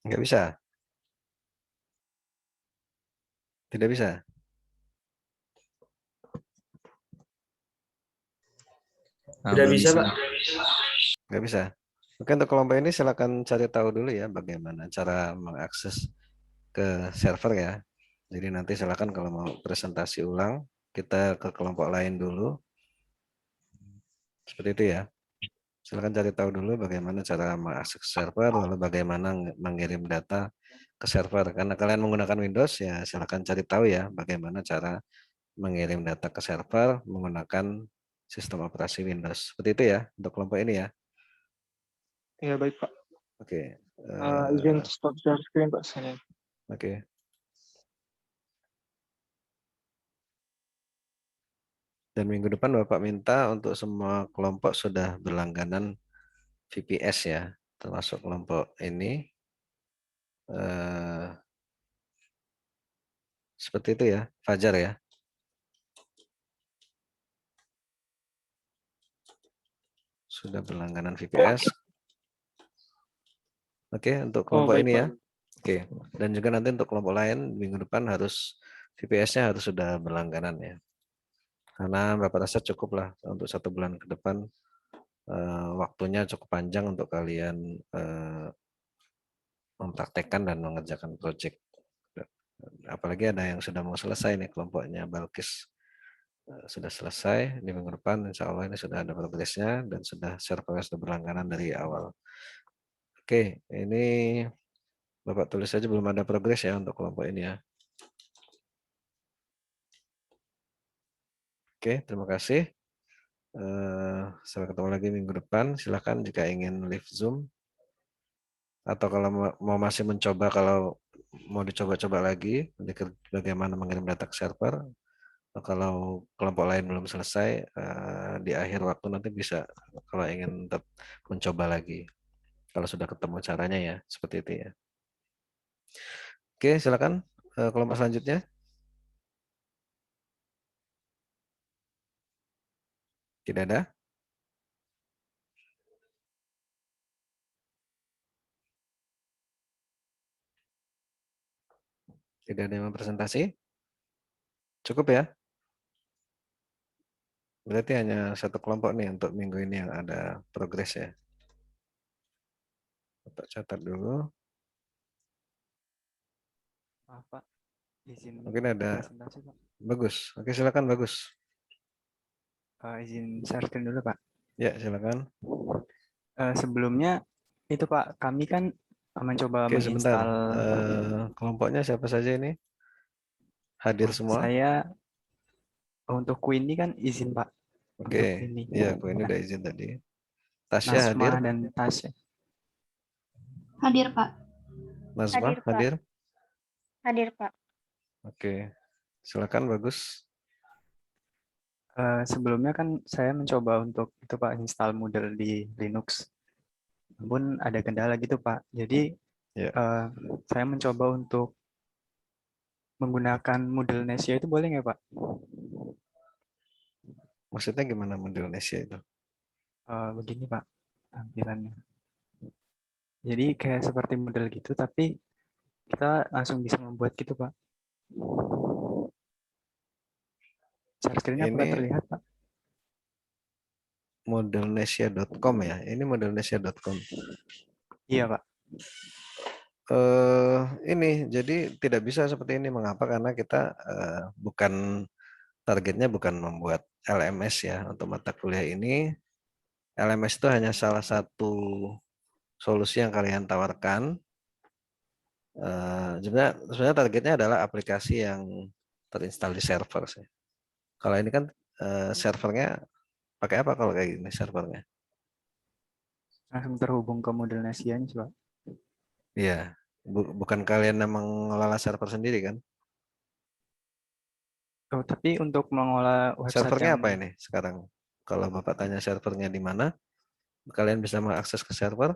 Nggak bisa? Tidak bisa? Tidak Belum bisa, bisa. Pak. Nggak bisa. Oke, untuk kelompok ini silakan cari tahu dulu ya bagaimana cara mengakses ke server ya. Jadi nanti silakan kalau mau presentasi ulang, kita ke kelompok lain dulu. Seperti itu ya. Silakan cari tahu dulu bagaimana cara mengakses server, lalu bagaimana mengirim data ke server. Karena kalian menggunakan Windows ya silakan cari tahu ya bagaimana cara mengirim data ke server menggunakan sistem operasi Windows. Seperti itu ya untuk kelompok ini ya. Ya baik Pak. Oke. Izin stop share screen Pak saya. Oke. Dan minggu depan Bapak minta untuk semua kelompok sudah berlangganan VPS ya, termasuk kelompok ini. Seperti itu ya, Fajar ya. Sudah berlangganan VPS. Oke, untuk kelompok Baik ini Pak. ya. Oke, dan juga nanti untuk kelompok lain minggu depan harus VPS-nya harus sudah berlangganan ya. Karena Bapak rasa cukup lah untuk 1 bulan ke depan waktunya cukup panjang untuk kalian mempraktekkan dan mengerjakan proyek. Apalagi ada yang sudah mau selesai nih kelompoknya Balkis sudah selesai di minggu depan, insya Allah ini sudah ada progresnya dan sudah servernya sudah berlangganan dari awal. Oke, ini Bapak tulis saja belum ada progres ya untuk kelompok ini ya. Oke, terima kasih. Sampai ketemu lagi minggu depan. Silakan jika ingin live Zoom atau kalau mau masih mencoba, kalau mau dicoba-coba lagi bagaimana mengirim data ke server. Kalau kelompok lain belum selesai, di akhir waktu nanti bisa kalau ingin tetap mencoba lagi. Kalau sudah ketemu caranya ya, seperti itu ya. Oke, silakan kelompok selanjutnya. Tidak ada? Tidak ada yang mau presentasi? Cukup ya? Berarti hanya satu kelompok nih untuk minggu ini yang ada progres ya. Bapak catat dulu. Maaf Pak, izin Mungkin ada. presentasi Pak. Bagus. Oke, silakan bagus. Izin share screen dulu Pak. Ya, silakan. Sebelumnya itu Pak, kami kan mencoba Oke, sebentar. menginstal. Kelompoknya siapa saja ini? Hadir semua? Saya untuk Queenie kan izin Pak. Oke, Untuk Queenie. iya, aku ini udah izin tadi. Tasya Nasma hadir? dan Tasya. Hadir, Pak. Nazma Hadir, Pak. hadir? Hadir, Pak. Oke, silakan bagus. Sebelumnya kan saya mencoba untuk itu Pak install Moodle di Linux. Namun ada kendala gitu Pak. Jadi Ya. saya mencoba untuk menggunakan Moodle Nesia itu boleh nggak Pak? Maksudnya gimana model Indonesia itu? Begini Pak tampilannya. Jadi kayak seperti model gitu, tapi kita langsung bisa membuat gitu Pak. Share screen-nya apakah Ini terlihat Pak? modelnesia.com ya. Ini modelnesia.com. Iya Pak. Ini jadi tidak bisa seperti ini. Mengapa? Karena kita bukan targetnya bukan membuat LMS ya untuk mata kuliah ini. LMS itu hanya salah satu solusi yang kalian tawarkan. Sebenarnya targetnya adalah aplikasi yang terinstall di server sih. Kalau ini kan servernya pakai apa kalau kayak gini servernya? Langsung terhubung ke model Nesia-nya sih Pak. Iya, bukan kalian yang mengelola server sendiri kan? Oh, tapi untuk mengolah website Servernya yang apa ini sekarang? Kalau Bapak tanya servernya di mana, kalian bisa mengakses ke server?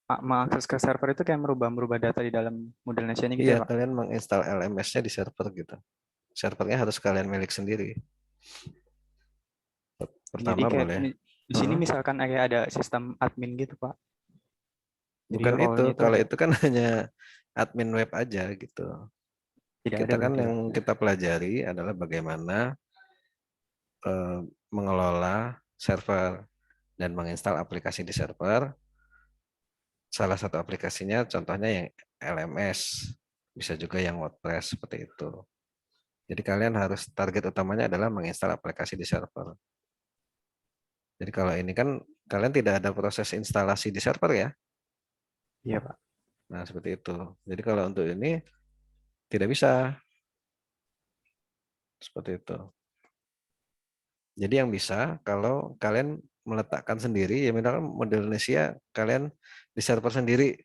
mengakses ke server itu kayak merubah data di dalam model Nesia-nya gitu Iya, ya Pak? kalian menginstal LMS-nya di server gitu. Servernya harus kalian milik sendiri. Jadi Pertama kayak boleh. di sini misalkan kayak ada sistem admin gitu Pak. Jadi Bukan itu, role-nya itu kalau ada, itu kan hanya admin web aja gitu. tidak ada Kita kan berarti, yang Pak. kita pelajari adalah bagaimana mengelola server dan menginstal aplikasi di server. Salah satu aplikasinya contohnya yang LMS, bisa juga yang WordPress seperti itu. Jadi kalian harus target utamanya adalah menginstal aplikasi di server. Jadi kalau ini kan kalian tidak ada proses instalasi di server ya. Iya, Pak. Nah, seperti itu. Jadi kalau untuk ini tidak bisa seperti itu. Jadi yang bisa kalau kalian meletakkan sendiri, ya misalkan model Indonesia kalian di server sendiri,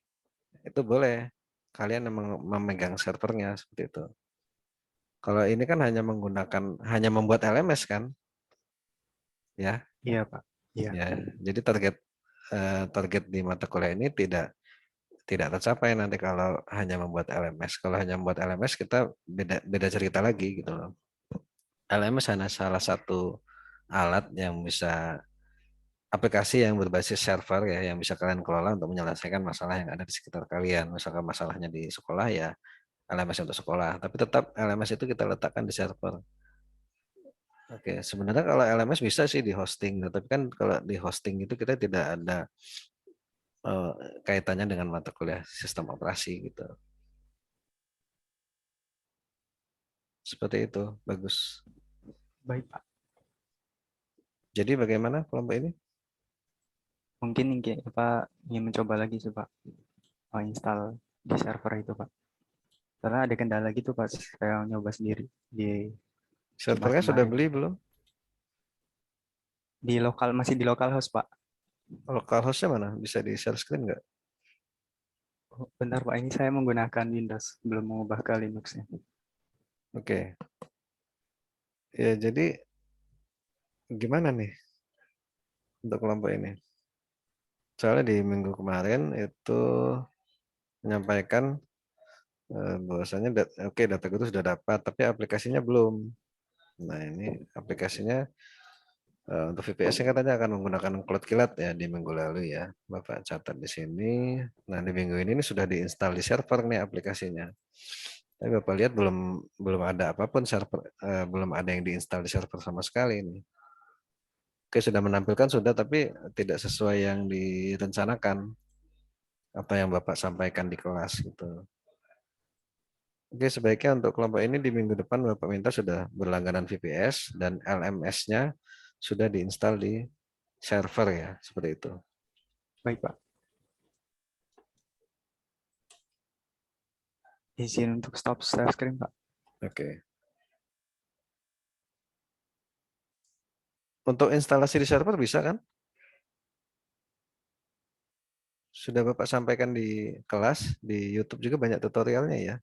itu boleh. Kalian yang memegang servernya seperti itu. Kalau ini kan hanya membuat LMS kan, ya. Iya, Pak. Iya. Ya, jadi target di mata kuliah ini tidak tercapai nanti kalau hanya membuat LMS. Kalau hanya membuat LMS kita beda cerita lagi gitu loh. LMS hanya salah satu alat yang bisa aplikasi yang berbasis server ya yang bisa kalian kelola untuk menyelesaikan masalah yang ada di sekitar kalian. Misalkan masalahnya di sekolah ya LMS untuk sekolah, tapi tetap LMS itu kita letakkan di server. Oke, sebenarnya kalau LMS bisa sih di hosting, tapi kan kalau di hosting itu kita tidak ada eh, kaitannya dengan mata kuliah sistem operasi gitu. Seperti itu, bagus. Baik, Pak. Jadi bagaimana kelompok ini? Mungkin Pak ingin mencoba lagi sih, Pak. Install di server itu, Pak. Karena ada kendala gitu, Pak. Saya nyoba sendiri di Jumat Servernya sudah kemarin. beli belum? Di lokal, masih di lokal host, Pak. Localhost-nya mana? Bisa di share screen nggak? Oh, bentar, Pak. Ini saya menggunakan Windows, belum mengubah ke Linux-nya. Oke. Ya, jadi gimana nih untuk kelompok ini? Soalnya di minggu kemarin itu menyampaikan bahwasanya oke, data itu sudah dapat, tapi aplikasinya belum. Nah, ini aplikasinya untuk VPS katanya akan menggunakan Cloud Kilat ya di minggu lalu ya. Bapak catat di sini. Nah, di minggu ini sudah diinstal di server nih aplikasinya. Tapi Bapak lihat belum ada apapun server, belum ada yang diinstal di server sama sekali ini. Oke, sudah menampilkan sudah, tapi tidak sesuai yang direncanakan apa yang Bapak sampaikan di kelas gitu. Oke, sebaiknya untuk kelompok ini di minggu depan Bapak minta sudah berlangganan VPS dan LMS-nya sudah diinstal di server ya, seperti itu. Baik, Pak. Izin untuk stop share screen, Pak. Oke. Untuk instalasi di server bisa kan? Sudah Bapak sampaikan di kelas, di YouTube juga banyak tutorialnya ya.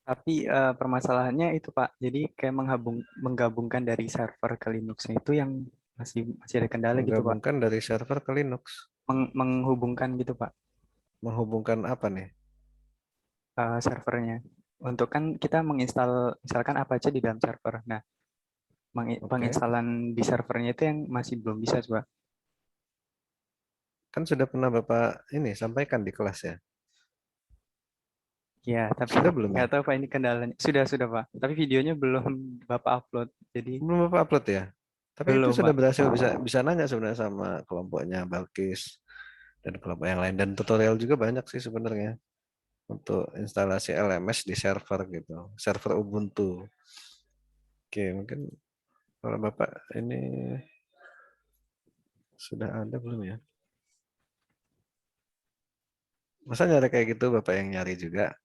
Tapi permasalahannya itu, Pak. Jadi kayak menggabungkan dari server ke Linux itu yang masih ada kendala gitu, Pak. Menggabungkan dari server ke Linux. Menghubungkan gitu, Pak, Menghubungkan apa nih? servernya. Untuk kan kita menginstal misalkan apa aja di dalam server. Nah, Oke. penginstalan di servernya itu yang masih belum bisa, Pak. Kan sudah pernah Bapak ini sampaikan di kelas ya. Ya, tapi Sudah belum ya? nggak tahu Pak ini kendalanya. Sudah Pak. Tapi videonya belum Bapak upload. Jadi Belum Bapak upload ya? Tapi itu belum, sudah Pak. berhasil bisa nanya sebenarnya sama kelompoknya Balkis dan kelompok yang lain, dan tutorial juga banyak sih sebenarnya untuk instalasi LMS di server gitu, server Ubuntu. Oke, mungkin kalau Bapak ini sudah ada belum ya? Masa nyari kayak gitu Bapak yang nyari juga?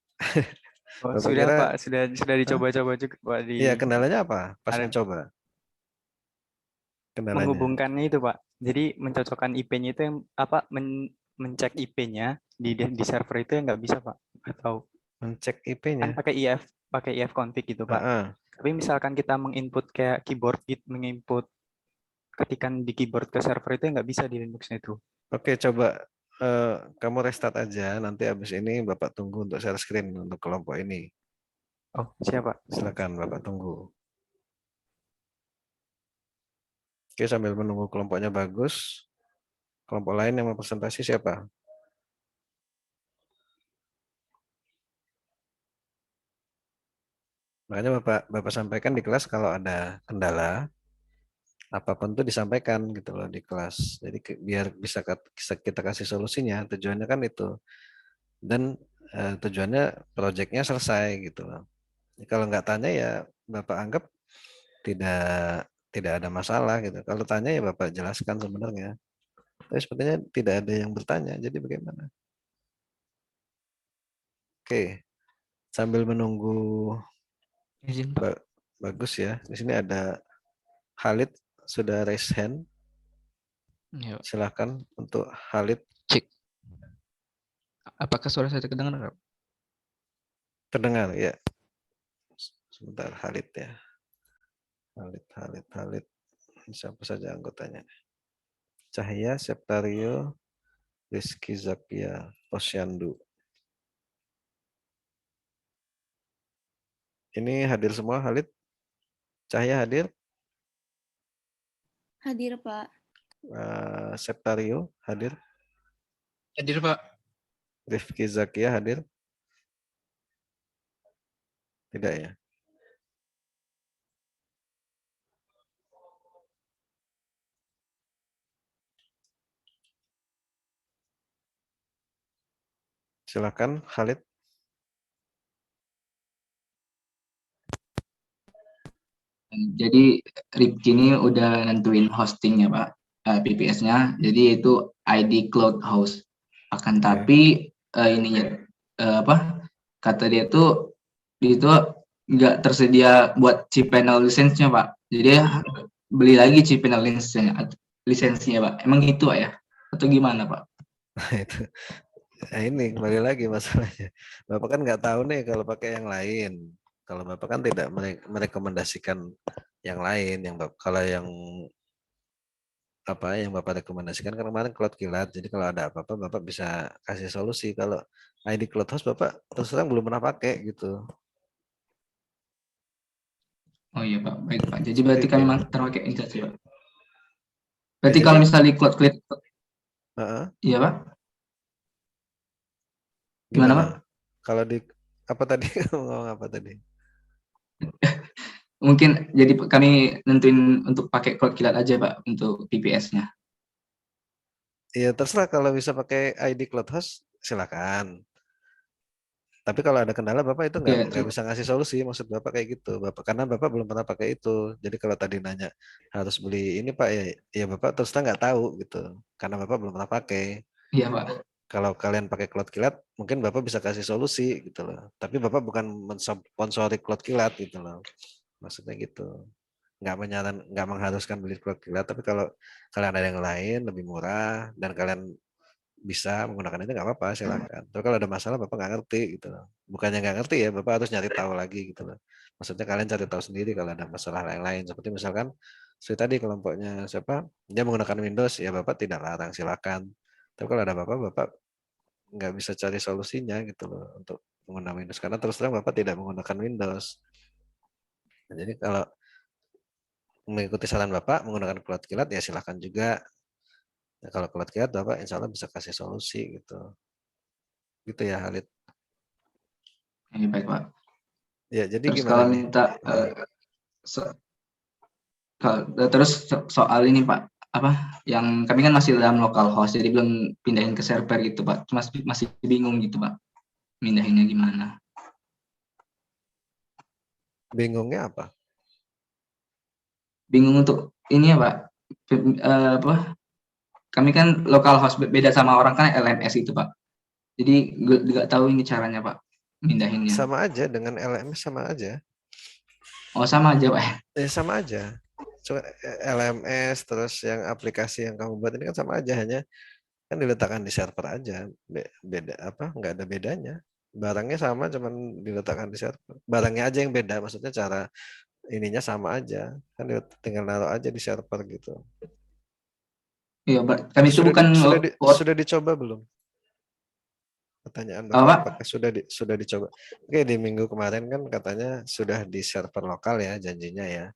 Oh, Bapak sudah kira, Pak, sudah hah? dicoba-coba juga Pak di Iya, kendalanya apa pas ada mencoba? Kendalanya. menghubungkannya itu, Pak. Jadi mencocokkan IP-nya itu yang apa mencek IP-nya di server itu yang nggak bisa, Pak. Atau Mencek kan IP-nya. pakai IF config gitu, Pak. Heeh. Tapi misalkan kita menginput kayak keyboard gitu, menginput ketikan di keyboard ke server itu yang nggak bisa di Linux-nya itu. Oke, coba kamu restart aja. Nanti habis ini Bapak tunggu untuk share screen untuk kelompok ini. Oh, siapa? Silakan Bapak tunggu. Oke, sambil menunggu kelompoknya bagus, Kelompok lain yang mau presentasi siapa? Makanya Bapak sampaikan di kelas kalau ada kendala, apapun itu disampaikan gitu loh di kelas. Jadi biar bisa kita kasih solusinya. Tujuannya kan itu. Dan tujuannya proyeknya selesai gitu loh. Kalau nggak tanya ya Bapak anggap tidak tidak ada masalah gitu. Kalau tanya ya Bapak jelaskan sebenarnya. Tapi sepertinya tidak ada yang bertanya. Jadi bagaimana? Oke, sambil menunggu Izin Pak. bagus ya. Di sini ada Khalid sudah raise hand. Ya, Silakan untuk Khalid. cek. Apakah suara saya terdengar? Pak? Terdengar ya. Sebentar Khalid ya. Khalid. Siapa saja anggotanya? Cahya, Septario, Rizky Zakia, Posyandu. Ini hadir semua Khalid? Cahya hadir? Hadir, Pak. Septario hadir? Hadir Pak. Rizky Zakia hadir? Tidak ya? Silakan Khalid. Jadi Ripki ini udah nentuin hostingnya Pak, PPS-nya. Jadi itu ID Cloud Host. Akan tapi ininya apa? Kata dia tuh itu nggak tersedia buat cPanel lisensinya Pak. Jadi beli lagi cPanel lisensinya Pak. Emang gitu Pak ya? Atau gimana Pak? Itu. Nah ini kembali lagi masalahnya. Bapak kan nggak tahu nih kalau pakai yang lain. Kalau Bapak kan tidak merekomendasikan yang lain. Kalau yang apa yang Bapak rekomendasikan kan kemarin Cloud Kilat. Jadi kalau ada apa-apa Bapak bisa kasih solusi. Kalau ID Cloud Host Bapak terus terang belum pernah pakai gitu. Oh iya Pak, baik Pak. Jadi berarti kami memang terpakai instansi Pak. Berarti Ya, kalau misalnya di Cloud Kilat, iya Pak? Gimana Pak? Kalau di apa tadi ngomong apa tadi? Mungkin jadi kami nentuin untuk pakai Cloud Kilat aja Pak untuk PPS-nya. Ya terserah kalau bisa pakai ID Cloud Host silakan. Tapi kalau ada kendala Bapak itu nggak bisa ngasih solusi, maksud Bapak kayak gitu. Karena Bapak belum pernah pakai itu. Jadi kalau tadi nanya harus beli ini Pak ya Bapak terus terang nggak tahu gitu. Karena Bapak belum pernah pakai. Iya Pak. Kalau kalian pakai Cloud Kilat, mungkin Bapak bisa kasih solusi gitu loh. Tapi Bapak bukan mensponsori Cloud Kilat gitu loh. Maksudnya gitu. Nggak mengharuskan beli Cloud Kilat, tapi kalau kalian ada yang lain lebih murah dan kalian bisa menggunakan itu nggak apa-apa silakan. Tapi kalau ada masalah Bapak nggak ngerti gitu loh. Bukannya nggak ngerti ya, Bapak harus nyari tahu lagi gitu loh. Maksudnya kalian cari tahu sendiri kalau ada masalah lain-lain. Seperti misalkan seperti tadi kelompoknya siapa dia menggunakan Windows ya Bapak tidak larang silakan. Tapi kalau ada Bapak nggak bisa cari solusinya gitu loh untuk menggunakan Windows karena terus terang Bapak tidak menggunakan Windows. Nah, jadi kalau mengikuti saran Bapak menggunakan Cloud Kilat ya silakan juga. Nah, kalau Cloud Kilat Bapak insya Allah bisa kasih solusi gitu. Gitu ya Halid. Ini baik Pak. Ya jadi terus gimana kalau nih? minta terus soal ini Pak, apa yang kami kan masih dalam local host jadi belum pindahin ke server gitu Pak. Masih bingung gitu Pak. Pindahinnya gimana? Bingungnya apa? Bingung untuk ini ya Pak. Apa? Kami kan local host beda sama orang kan LMS itu Pak. Jadi nggak tahu ini caranya Pak pindahinnya. Sama aja dengan LMS sama aja. Oh sama aja Pak. Sama aja. So, LMS terus yang aplikasi yang kamu buat ini kan sama aja, hanya kan diletakkan di server aja. Beda apa? Nggak ada bedanya. Barangnya sama, cuman diletakkan di server. Barangnya aja yang beda, maksudnya cara ininya sama aja. Kan tinggal naruh aja di server gitu. Iya, kami itu bukan sudah dicoba belum? Pertanyaan Bapak, apakah sudah dicoba? Oke, di minggu kemarin kan katanya sudah di server lokal ya janjinya ya.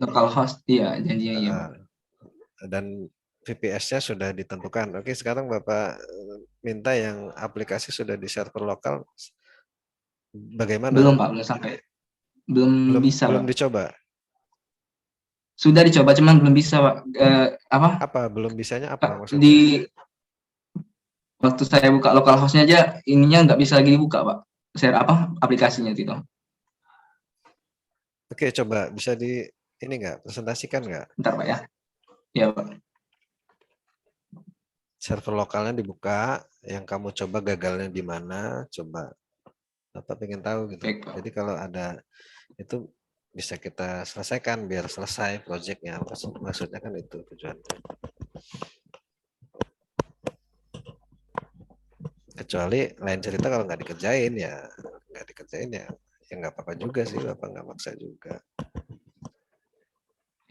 Local host, iya janjinya iya Pak. Dan VPS-nya sudah ditentukan. Oke, sekarang Bapak minta yang aplikasi sudah di server lokal. Bagaimana? Belum Pak, belum sampai. Belum bisa belum Pak. dicoba. Sudah dicoba, cuman belum bisa Pak. Apa? Belum bisanya apa maksudnya? Di waktu saya buka localhost-nya aja, ininya nggak bisa lagi dibuka Pak. Share aplikasinya gitu. Oke, coba bisa di ini nggak presentasikan nggak? Bentar Pak ya. Ya Pak. Server lokalnya dibuka, yang kamu coba gagalnya di mana? Coba. Bapak pengen tahu gitu. Baik, Pak. Jadi kalau ada itu bisa kita selesaikan biar selesai proyeknya. Maksudnya kan itu tujuannya. Kecuali lain cerita kalau nggak dikerjain ya nggak apa-apa juga sih, Bapak nggak maksa juga.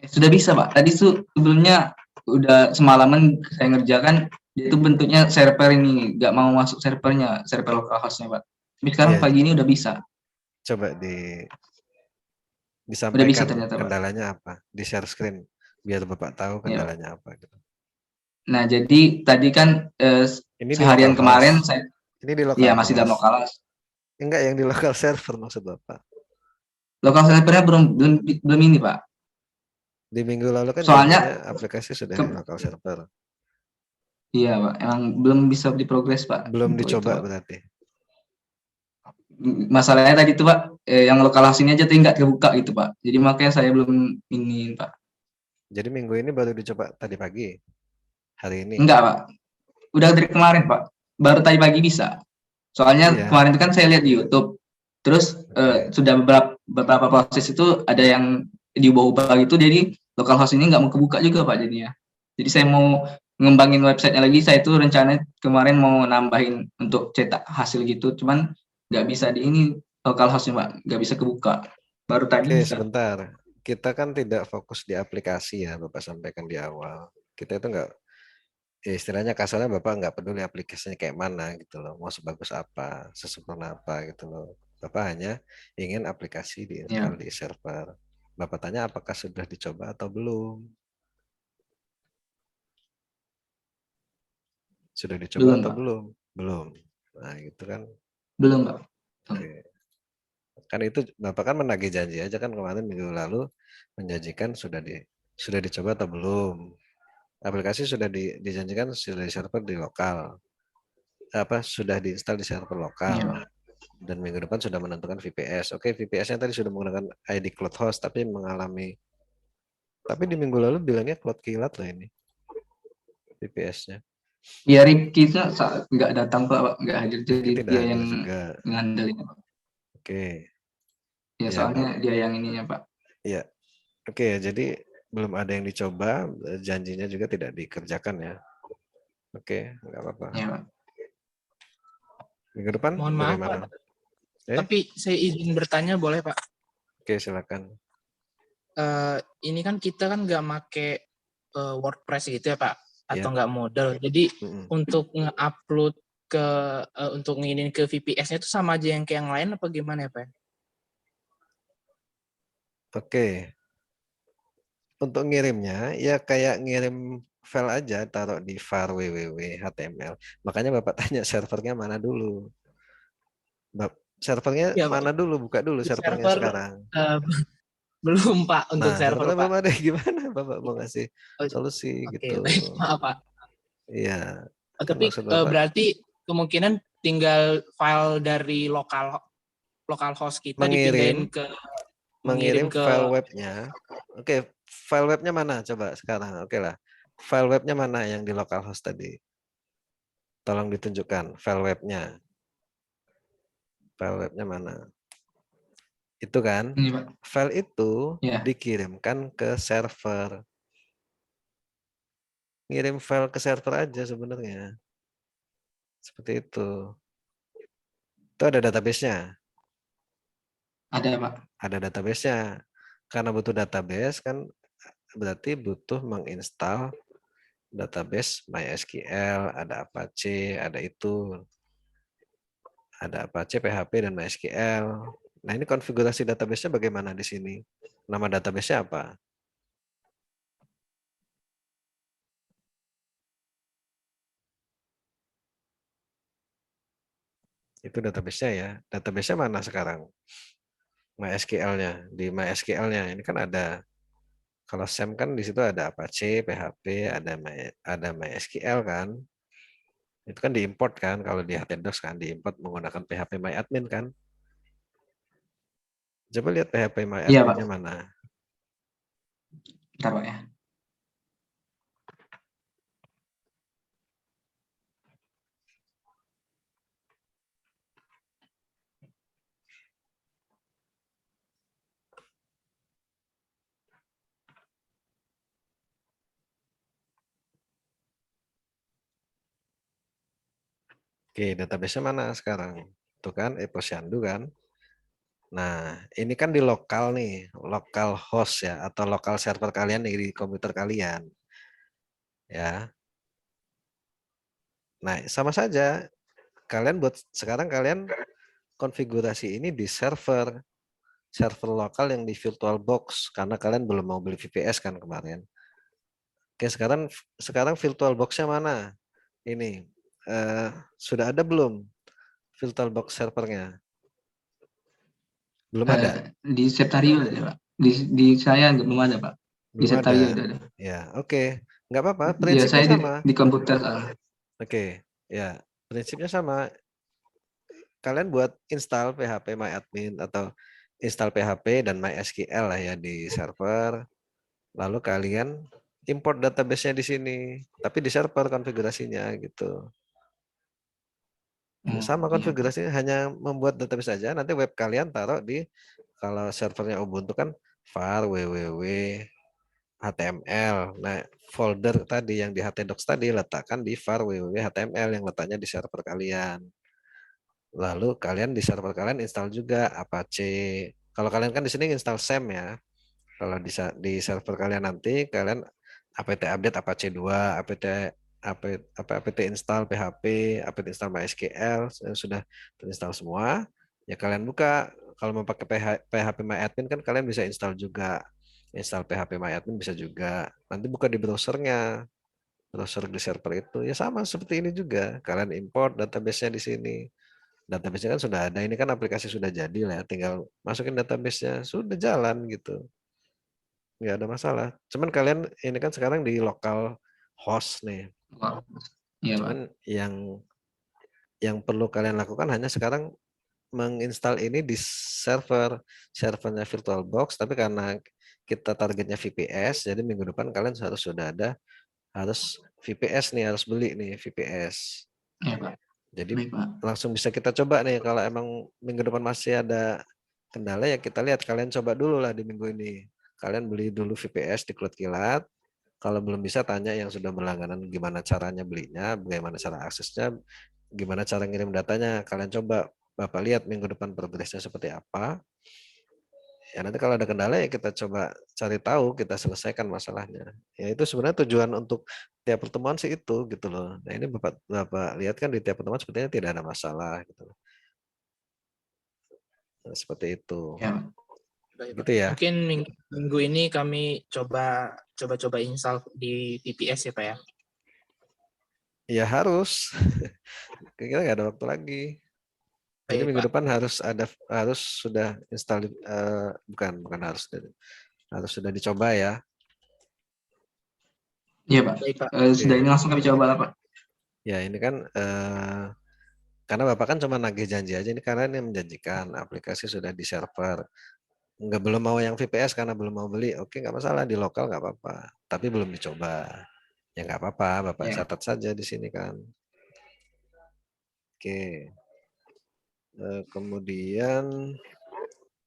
Sudah bisa Pak. Tadi sebelumnya udah semalaman saya ngerjakan, itu bentuknya server ini, nggak mau masuk servernya, server localhost-nya Pak. Tapi sekarang Iya. pagi ini udah bisa. Coba Udah disampaikan bisa ternyata Pak. kendalanya apa, di share screen biar Bapak tahu kendalanya apa gitu. Nah, jadi tadi kan Ini seharian di kemarin localhost. saya Ini di iya masih dalam localhost. localhost. Enggak, yang di local server maksud Bapak. Local servernya belum ini Pak. Di minggu lalu kan Soalnya janjinya aplikasi sudah di local server. iya Pak, emang belum bisa diprogres Pak. Belum untuk dicoba itu, Pak. berarti. Masalahnya tadi itu Pak, yang localhost ini aja nggak kebuka gitu Pak. Jadi makanya saya belum ini Pak. Jadi minggu ini baru dicoba tadi pagi. Hari ini. Enggak Pak, udah dari kemarin Pak. Baru tadi pagi bisa. Soalnya Iya. kemarin itu kan saya lihat di YouTube. Terus sudah beberapa proses itu ada yang diubah-ubah gitu, jadi localhost ini nggak mau kebuka juga Pak jadinya. Jadi saya mau ngembangin websitenya lagi, saya itu rencana kemarin mau nambahin untuk cetak hasil gitu, cuman nggak bisa di ini localhostnya Pak, nggak bisa kebuka. Baru tadi Oke, bisa. sebentar. Kita kan tidak fokus di aplikasi ya, Bapak sampaikan di awal. Kita itu enggak, ya istilahnya kasarnya Bapak nggak peduli aplikasinya kayak mana gitu loh, mau sebagus apa, sesempurna apa gitu loh. Bapak hanya ingin aplikasi diinstal di server. Bapak tanya apakah sudah dicoba atau belum? Sudah dicoba Belum atau Pak. belum? Belum. Nah, gitu kan. Belum Pak. Oke. Kan itu Bapak kan menagih janji aja kan kemarin minggu lalu menjanjikan sudah dicoba atau belum. Aplikasi sudah dijanjikan sudah di server di lokal. Sudah diinstal di server lokal. Iya. Dan minggu depan sudah menentukan VPS. Oke, VPS-nya tadi sudah menggunakan ID Cloud Host tapi di minggu lalu bilangnya Cloud Kilat loh ini. VPS-nya. Ya Ripki itu nggak datang Pak, nggak hadir, jadi dia yang juga ngandelin Pak. Oke. Ya soalnya dia yang ininya Pak. Iya. Oke, jadi belum ada yang dicoba, janjinya juga tidak dikerjakan ya. Oke, nggak apa-apa. Ya, Pak. Minggu depan Mohon maaf bagaimana? Pak. Tapi saya izin bertanya boleh Pak? Oke, silakan. Ini kan kita kan nggak make WordPress gitu ya Pak, atau nggak model. Jadi untuk nge-upload untuk nginin ke VPS-nya itu sama aja yang kayak yang lain apa gimana ya Pak? Oke. Untuk ngirimnya ya kayak ngirim file aja, taruh di var www HTML. Makanya Bapak tanya servernya mana dulu. Servernya ya, mana dulu? Buka dulu servernya sekarang. Belum Pak untuk server Pak. Belum ada, gimana Bapak mau ngasih solusi gitu. Baik, maaf Pak. Iya. Tapi berarti kemungkinan tinggal file dari localhost kita dipindahin ke mengirim file webnya. Oke, file webnya mana coba sekarang? Oke lah. File webnya mana yang di localhost tadi? Tolong ditunjukkan file webnya. File webnya mana? Itu kan? File itu dikirimkan ke server. Ngirim file ke server aja sebenarnya. Seperti itu. Itu ada database-nya. Ada Pak. Ada database-nya. Karena butuh database kan berarti butuh menginstal database MySQL, ada Apache, ada itu. Ada Apache, PHP, dan MySQL. Nah, ini konfigurasi database-nya bagaimana di sini? Nama database-nya apa? Itu database-nya ya. Database-nya mana sekarang? MySQL-nya. Di MySQL-nya ini kan ada, kalau SAM kan di situ ada Apache, PHP, ada MySQL kan. Itu kan diimport kan, kalau di htdocs kan diimport menggunakan PHP MyAdmin kan. Coba lihat PHP Iya, Pak. MyAdmin-nya mana. Bentar, Pak ya. Oke, database-nya mana sekarang? Tuh kan, Posyandu kan. Nah, ini kan di lokal nih, lokal host ya, atau lokal server kalian di komputer kalian. Ya. Nah, sama saja. Sekarang kalian konfigurasi ini di server lokal yang di VirtualBox karena kalian belum mau beli VPS kan kemarin. Oke, sekarang VirtualBox-nya mana? Ini sudah ada belum VirtualBox servernya? Belum ada. Di Septario ada, Pak. Di saya belum ada, Pak. Di Belum Septario ada. udah ada. Ya, oke. Nggak apa-apa, Ya, prinsipnya saya sama. di komputer. Oke, ya, prinsipnya sama. Kalian buat install PHP MyAdmin atau install PHP dan MySQL lah ya di server. Lalu kalian import database-nya di sini, tapi di server konfigurasinya gitu. Ya, sama konfigurasinya, hanya membuat database saja. Nanti web kalian taruh di, kalau servernya Ubuntu kan var www HTML. Nah, folder tadi yang di htdocs tadi letakkan di var www HTML yang letaknya di server kalian. Lalu kalian di server kalian install juga Apache. Kalau kalian kan di sini install SAM ya. Kalau di server kalian nanti kalian apt update Apache 2, apt install PHP, apt install MySQL sudah terinstall semua. Ya kalian buka. Kalau mau pakai PHP MyAdmin kan kalian bisa install juga. Install PHP MyAdmin bisa juga. Nanti buka di browsernya. Browser di server itu ya sama seperti ini juga. Kalian import database-nya di sini. Database-nya kan sudah ada. Ini kan aplikasi sudah jadi lah. Tinggal masukin database-nya. Sudah jalan gitu. Nggak ada masalah. Cuman kalian ini kan sekarang di local host nih. Iya, Pak. Cuman yang perlu kalian lakukan hanya sekarang menginstal ini di servernya VirtualBox, tapi karena kita targetnya VPS, jadi minggu depan kalian harus VPS nih, harus beli nih VPS. Iya, Pak. Jadi Baik, Pak. langsung bisa kita coba nih, kalau emang minggu depan masih ada kendala ya kita lihat, kalian coba dulu lah di minggu ini. Kalian beli dulu VPS di Cloud Kilat. Kalau belum bisa tanya yang sudah berlangganan gimana caranya belinya, bagaimana cara aksesnya, gimana cara ngirim datanya. Kalian coba, Bapak lihat minggu depan progresnya seperti apa. Ya nanti kalau ada kendala ya kita coba cari tahu, kita selesaikan masalahnya. Ya itu sebenarnya tujuan untuk tiap pertemuan sih itu gitu loh. Nah ini Bapak lihat kan di tiap pertemuan sepertinya tidak ada masalah gitu. Nah, seperti itu. Ya, Pak. Baik, Gitu Pak. ya. Mungkin minggu ini kami coba install di VPS ya, Pak ya. Ya harus. Kita nggak ada waktu lagi. Jadi Baik, minggu Pak. depan harus sudah install, bukan harus sudah dicoba ya. Iya, Pak. Baik, Pak. Sudah ini langsung kami coba lah, Pak. Ya ini kan karena Bapak kan cuma nagih janji aja, ini karena ini menjanjikan aplikasi sudah di server. Belum mau yang VPS karena belum mau beli, oke nggak masalah, di lokal nggak apa-apa. Tapi belum dicoba, ya nggak apa-apa, Bapak Ya. catat saja di sini kan. Oke. Kemudian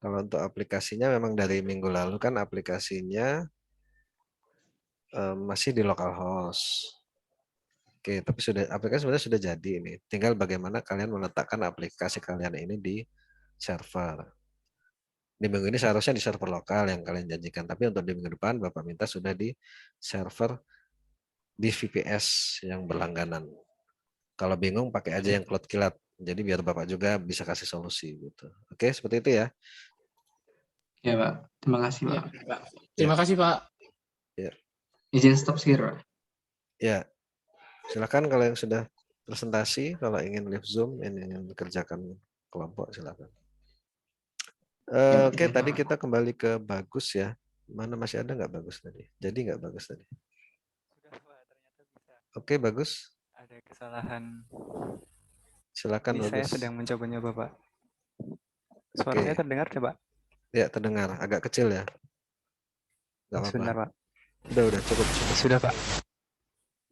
kalau untuk aplikasinya memang dari minggu lalu kan aplikasinya masih di localhost. Oke, tapi aplikasi sebenarnya sudah jadi ini. Tinggal bagaimana kalian meletakkan aplikasi kalian ini di server. Di minggu ini seharusnya di server lokal yang kalian janjikan, tapi untuk di minggu depan Bapak minta sudah di server di VPS yang berlangganan. Kalau bingung pakai aja yang Cloud Kilat. Jadi biar Bapak juga bisa kasih solusi gitu. Oke, seperti itu ya. Ya, Pak. Terima kasih, Pak. Ya, Pak. Terima kasih, Pak. Ya. Izin stop share, Pak. Ya. Silakan kalau yang sudah presentasi, kalau ingin live Zoom, ingin kerjakan kelompok, silakan. Oke, tadi kita kembali ke Bagus ya. Mana masih ada nggak Bagus tadi? Jadi nggak Bagus tadi? Sudah Pak, ternyata bisa. Oke, Bagus. Ada kesalahan. Silakan Ini saya Bagus. sedang mencoba-nyoba Pak. Suara Oke. saya terdengar coba? Ya, terdengar. Agak kecil ya. Nggak apa-apa. Sebentar Pak. Udah cukup. Sudah Pak.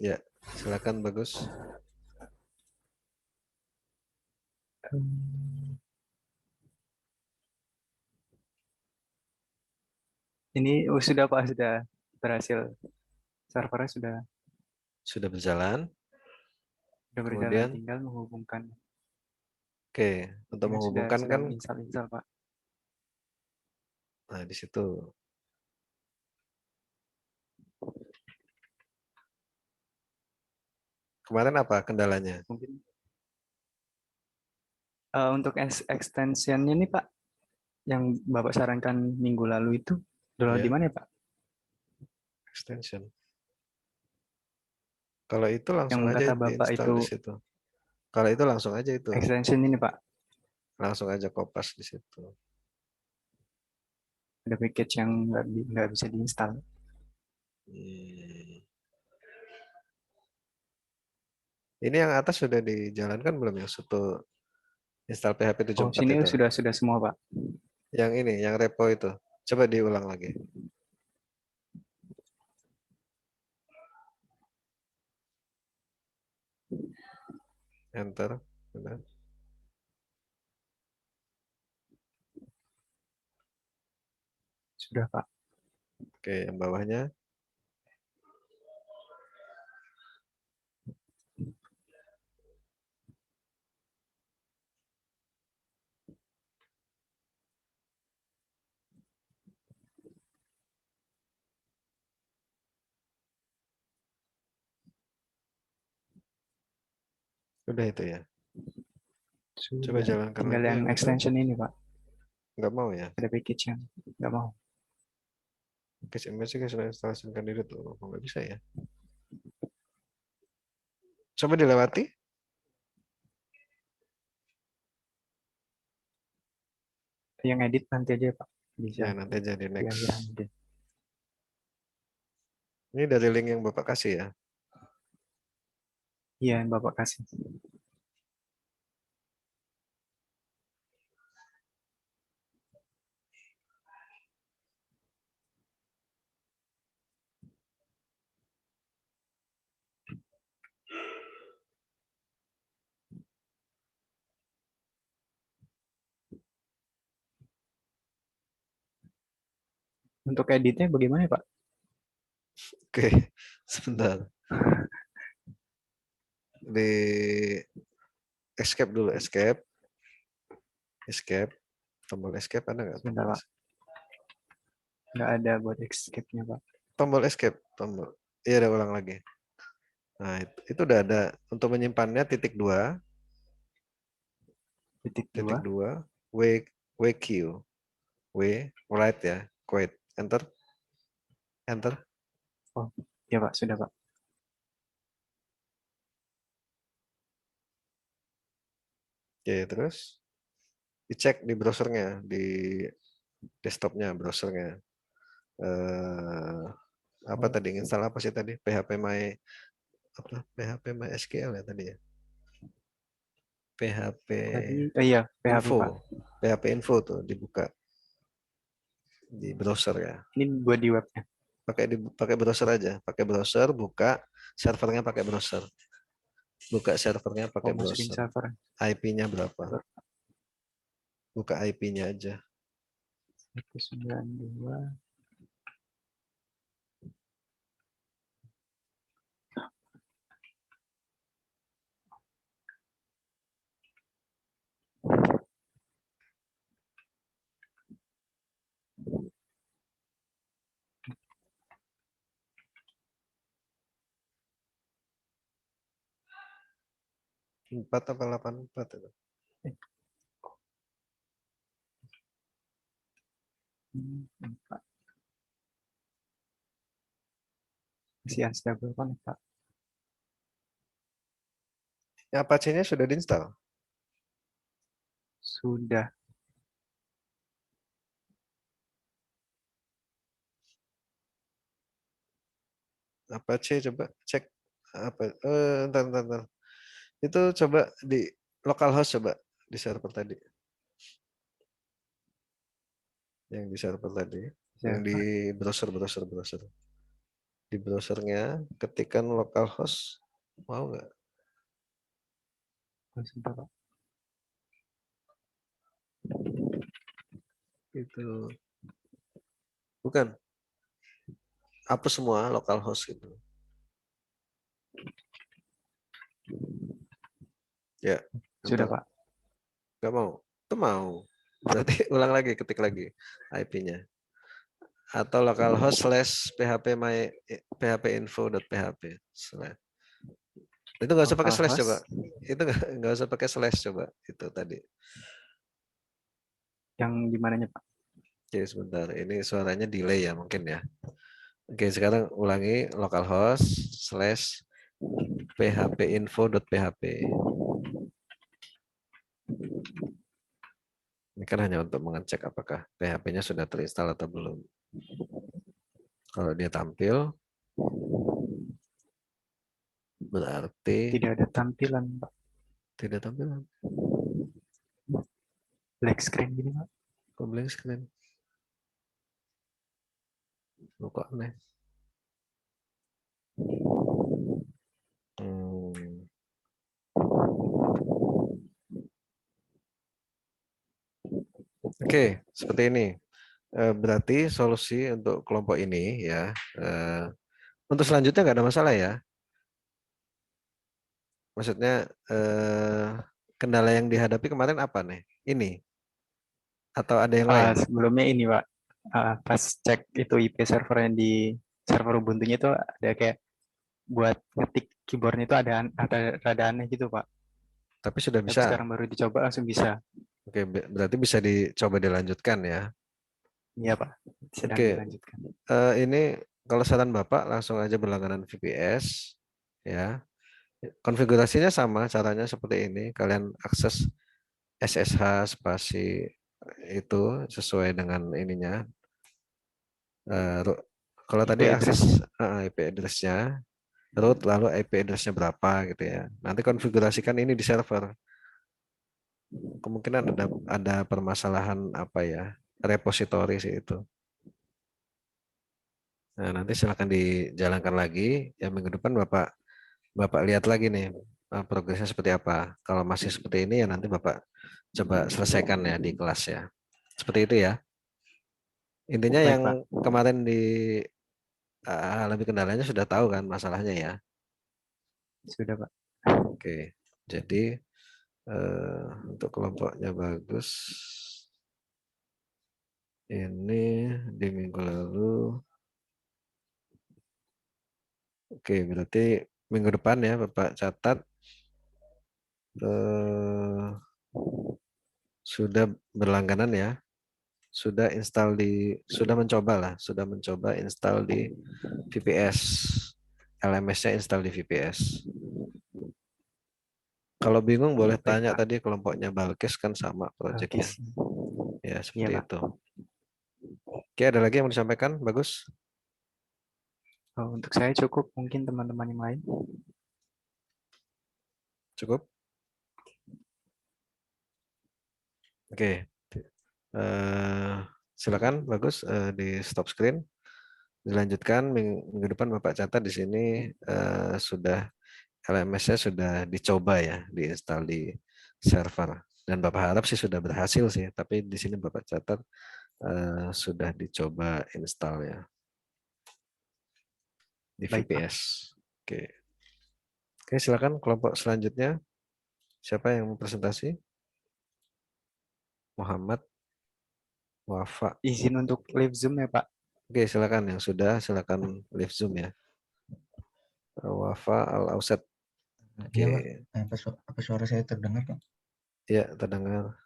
Ya, silakan Bagus. Ini sudah Pak, sudah berhasil. Servernya sudah berjalan. Kemudian tinggal menghubungkan. Oke, untuk menghubungkan kan install Pak. Nah, di situ. Kemarin apa kendalanya? Mungkin untuk extension-nya nih Pak, yang Bapak sarankan minggu lalu itu download di mana ya Pak? Extension. Kalau itu langsung Yang aja kata Bapak di-install itu di situ. Kalau itu langsung aja itu. Extension ini Pak. Langsung aja kopas di situ. Ada package yang nggak bisa diinstal. Ini yang atas sudah dijalankan belum ya? Soto install PHP 74 sini itu. sudah semua Pak. Yang ini, yang repo itu. Coba diulang lagi. Enter. Benar. Sudah Pak. Oke, yang bawahnya. Sudah itu ya. Coba jalankan Tinggal lagi yang extension ini Pak. Nggak mau ya? Ada package yang nggak mau. Package image sudah instalasi candidate loh. Nggak bisa ya? Coba dilewati. Yang edit nanti aja Pak. Bisa. Ya, nanti jadi next. Ya. Ini dari link yang Bapak kasih ya? Iya, yang Bapak kasih. Untuk editnya bagaimana Pak? Oke, sebentar. Di escape dulu, escape. Tombol escape ada nggak? Sebentar Pak. Nggak ada buat escape-nya Pak. Tombol escape, tombol. Iya, ada ulang lagi. Nah, itu udah ada. Untuk menyimpannya titik 2. Titik 2. WQ. W, right ya. Quit. Enter. Oh, ya Pak, sudah Pak. Oke, terus dicek di browsernya, di desktopnya, browsernya. Apa tadi? Install apa sih tadi? PHP MySQL ya tadi ya? PHP iya, PHP info. Pak. PHP info tuh dibuka di browser ya. Ini buat di webnya. Pakai browser aja. Pakai browser, buka servernya pakai browser. Buka servernya pakai browser. IP-nya berapa? Buka IP-nya aja. 192. Empat apa 84 itu? Masih unstable kan Pak? Apache-nya sudah diinstal? Sudah. Apache coba cek apa ntar. Itu coba di localhost, coba di server tadi. Yang di server tadi, yang di browser. Di browsernya ketikkan localhost, mau nggak? Sebentar, Pak. Itu bukan, hapus semua localhost gitu. Ya, Sudah, enter. Pak. Nggak mau? Itu mau. Berarti ulang lagi, ketik lagi IP-nya. Atau localhost / php info.php. Itu nggak usah pakai slash coba. Itu nggak usah pakai slash coba. Itu tadi. Yang di mananya, Pak? Oke, sebentar. Ini suaranya delay ya mungkin ya. Oke, sekarang ulangi localhost / phpinfo.php. Ini kan hanya untuk mengecek apakah PHP-nya sudah terinstall atau belum. Kalau dia tampil, berarti tidak ada tampilan, Pak. Tidak tampilan. Black screen gini, Pak. Kok blank screen? Kok aneh? Oke, seperti ini. Berarti solusi untuk kelompok ini ya. Untuk selanjutnya nggak ada masalah ya. Maksudnya kendala yang dihadapi kemarin apa nih? Ini atau ada yang lain? Sebelumnya ini, Pak. Pas cek itu IP servernya di server Ubuntu-nya itu ada kayak buat ngetik keyboardnya itu ada rada aneh gitu, Pak. Tapi sudah Tapi bisa. sekarang baru dicoba langsung bisa. Oke, berarti bisa dicoba dilanjutkan ya. Iya, Pak. Sedang Oke. dilanjutkan. Ini kalau saran Bapak langsung aja berlangganan VPS ya. Konfigurasinya sama, caranya seperti ini. Kalian akses SSH spasi itu sesuai dengan ininya. Kalau tadi akses IP address-nya, root lalu IP address-nya berapa gitu ya. Nanti konfigurasikan ini di server. Kemungkinan ada permasalahan apa ya, repository sih itu. Nah, nanti silakan dijalankan lagi. Ya minggu depan Bapak lihat lagi nih progresnya seperti apa. Kalau masih seperti ini ya nanti Bapak coba selesaikan ya di kelas ya. Seperti itu ya. Intinya Baik, yang Pak. kemarin alami kendalanya sudah tahu kan masalahnya ya. Sudah, Pak. Oke. Jadi untuk kelompoknya bagus. Ini di minggu lalu. Oke, berarti minggu depan ya Bapak catat sudah berlangganan ya. Sudah mencoba install di VPS. LMS-nya install di VPS. Kalau bingung boleh tanya tadi kelompoknya Balkis kan sama proyeknya. Ya, seperti itu. Oke, ada lagi yang mau disampaikan? Bagus. Untuk saya cukup, mungkin teman-teman yang lain. Cukup? Oke. Silakan, bagus di stop screen. Dilanjutkan minggu depan Bapak catat di sini sudah LMS-nya sudah dicoba ya, diinstal di server. Dan Bapak harap sih sudah berhasil sih, tapi di sini Bapak catat sudah dicoba install ya di VPS. Oke. Oke, silakan kelompok selanjutnya. Siapa yang mau presentasi? Muhammad Wafa. Izin untuk live Zoom ya, Pak. Oke, silakan yang sudah silakan live Zoom ya. Wafa Al-Ausat. Oke. Apa suara saya terdengar, Pak? Ya, terdengar.